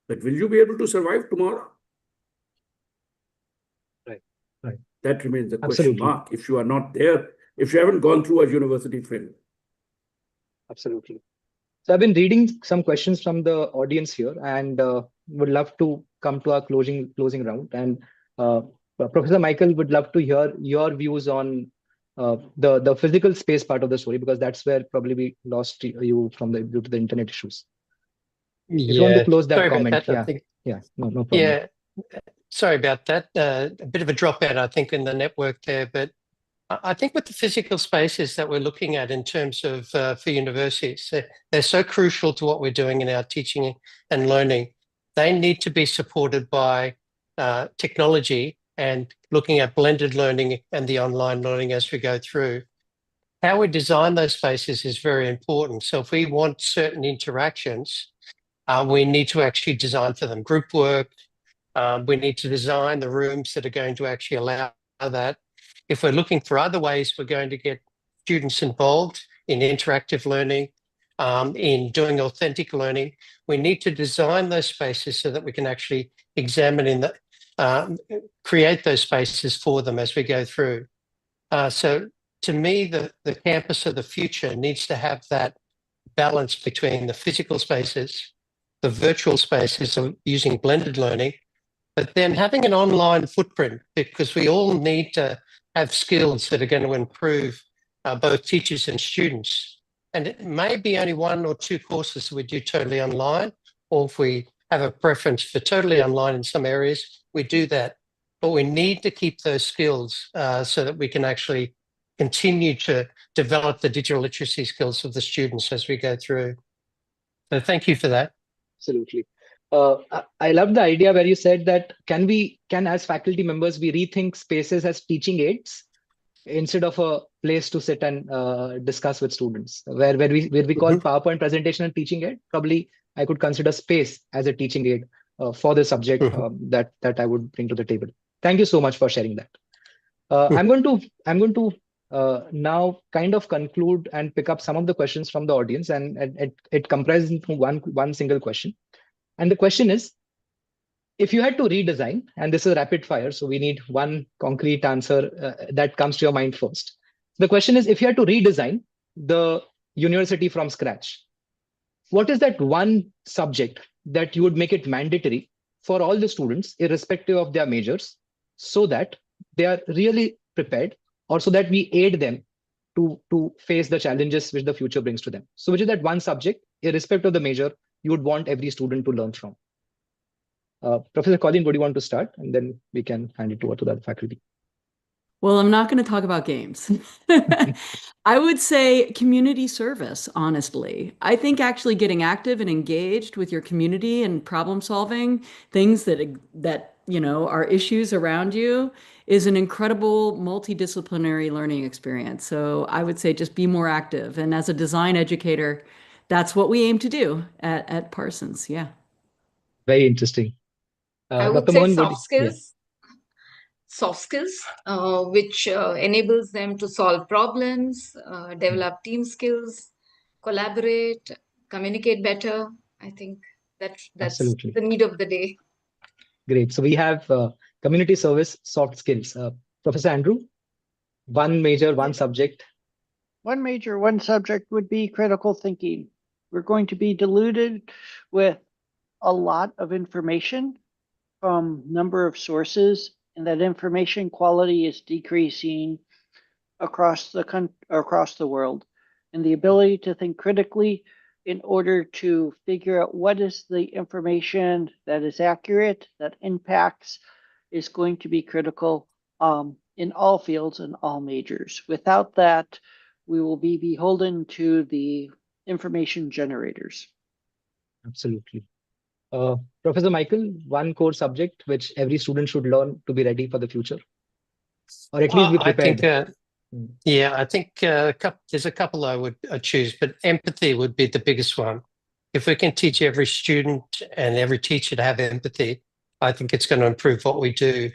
But will you be able to survive tomorrow? Right. That remains a question Absolutely. mark if you are not there, if you haven't gone through a university framework. Absolutely. So I've been reading some questions from the audience here, and would love to come to our closing round. And Professor Michael, would love to hear your views on the physical space part of the story, because that's where probably we lost you due to the internet issues. If you want to Yeah, close that sorry about comment, that. I think, no problem. yeah, sorry about that. A bit of a dropout, I think, in the network there. But I think with the physical spaces that we're looking at in terms of for universities, they're so crucial to what we're doing in our teaching and learning. They need to be supported by technology and looking at blended learning and the online learning as we go through. How we design those spaces is very important. So if we want certain interactions, we need to actually design for them. Group work, we need to design the rooms that are going to actually allow that. If we're looking for other ways, we're going to get students involved in interactive learning, in doing authentic learning. We need to design those spaces so that we can actually examine create those spaces for them as we go through. So to me, the campus of the future needs to have that balance between the physical spaces, the virtual spaces using blended learning, but then having an online footprint, because we all need to have skills that are going to improve both teachers and students. And it may be only 1 or 2 courses we do totally online, or if we have a preference for totally online in some areas, we do that. But we need to keep those skills so that we can actually continue to develop the digital literacy skills of the students as we go through. So thank you for that. Absolutely. I love the idea where you said that can as faculty members, we rethink spaces as teaching aids instead of a place to sit and discuss with students, where we call PowerPoint presentation and teaching aid. Probably I could consider space as a teaching aid for the subject that I would bring to the table. Thank you so much for sharing that. I'm going to now kind of conclude and pick up some of the questions from the audience, and it comprises into one single question. And the question is, if you had to redesign, and this is rapid fire, so we need one concrete answer that comes to your mind first. The question is, if you had to redesign the university from scratch, what is that one subject that you would make it mandatory for all the students, irrespective of their majors, so that they are really prepared, or so that we aid them to face the challenges which the future brings to them? So which is that one subject, irrespective of the major, you would want every student to learn from? Professor Colin, would you want to start? And then we can hand it over to the faculty. Well, I'm not going to talk about games. I would say community service, honestly. I think actually getting active and engaged with your community and problem solving things that are issues around you is an incredible multidisciplinary learning experience. So I would say just be more active. And as a design educator, that's what we aim to do at Parsons. Yeah. Very interesting. I would Dr. say Mohan, soft skills. Soft skills, which enables them to solve problems, develop team skills, collaborate, communicate better. I think that's Absolutely. the need of the day. Great. So we have community service, soft skills. Professor Andrew, one major, one subject. One major, one subject would be critical thinking. We're going to be diluted with a lot of information from number of sources, and that information quality is decreasing across the world. And the ability to think critically in order to figure out what is the information that is accurate, that impacts, is going to be critical in all fields and all majors. Without that, we will be beholden to the information generators. Absolutely. Professor Michael, one core subject which every student should learn to be ready for the future, or at least be I think, prepared. I think there's a couple I would choose, but empathy would be the biggest one. If we can teach every student and every teacher to have empathy, I think it's going to improve what we do.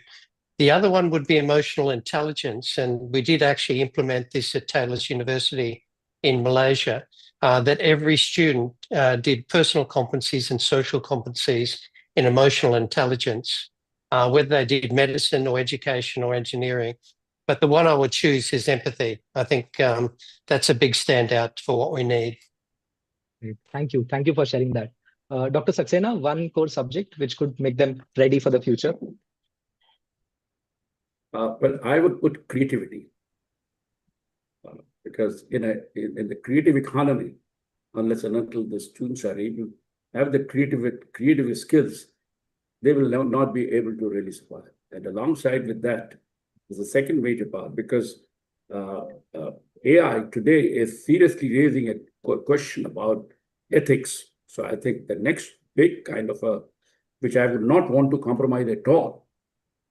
The other one would be emotional intelligence, and we did actually implement this at Taylor's University in Malaysia, that every student did personal competencies and social competencies in emotional intelligence, whether they did medicine or education or engineering. But the one I would choose is empathy. I think that's a big standout for what we need. Thank you. Thank you for sharing that. Dr. Saxena, one core subject which could make them ready for the future. Well, I would put creativity, because in the creative economy, unless and until the students are able to have the creative skills, they will not be able to really survive. And alongside with that is the second major part, because AI today is seriously raising a question about ethics. So I think the next big kind of which I would not want to compromise at all,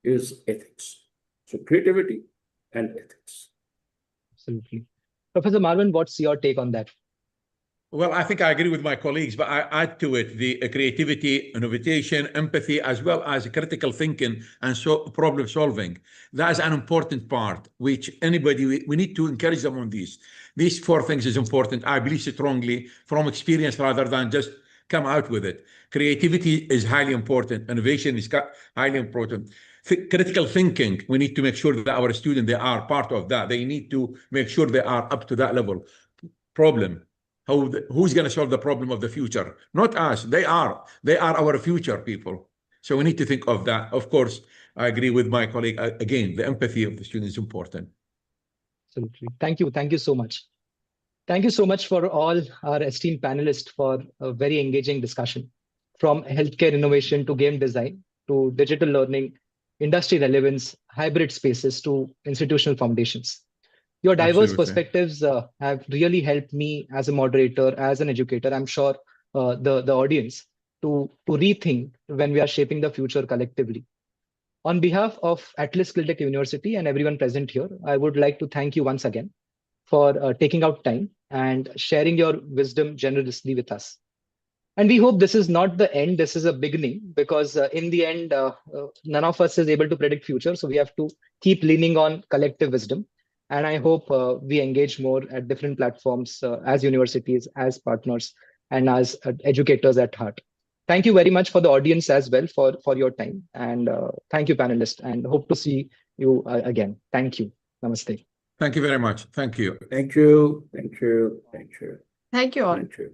is ethics. So creativity and ethics. Absolutely. Professor Marvin, what's your take on that? Well, I think I agree with my colleagues, but I add to it the creativity, innovation, empathy, as well as critical thinking and problem solving. That is an important part, which we need to encourage them on these. These four things is important. I believe strongly from experience rather than just come out with it. Creativity is highly important. Innovation is highly important. Critical thinking, we need to make sure that our students, they are part of that. They need to make sure they are up to that level. Problem. Who's going to solve the problem of the future? Not us. They are our future people. So we need to think of that. Of course, I agree with my colleague. Again, the empathy of the student is important. Absolutely. Thank you. Thank you so much. Thank you so much for all our esteemed panelists for a very engaging discussion. From healthcare innovation to game design, to digital learning, industry relevance, hybrid spaces to institutional foundations. Your diverse perspectives have really helped me as a moderator, as an educator. I'm sure the audience to rethink when we are shaping the future collectively. On behalf of Atlas Skilltech University and everyone present here, I would like to thank you once again for taking out time and sharing your wisdom generously with us. And we hope this is not the end, this is a beginning, because in the end, none of us is able to predict future. So we have to keep leaning on collective wisdom. And I hope we engage more at different platforms as universities, as partners, and as educators at heart. Thank you very much for the audience as well for your time. And thank you, panelists, and hope to see you again. Thank you. Namaste. Thank you very much. Thank you. Thank you. Thank you. Thank you. Thank you all. Thank you.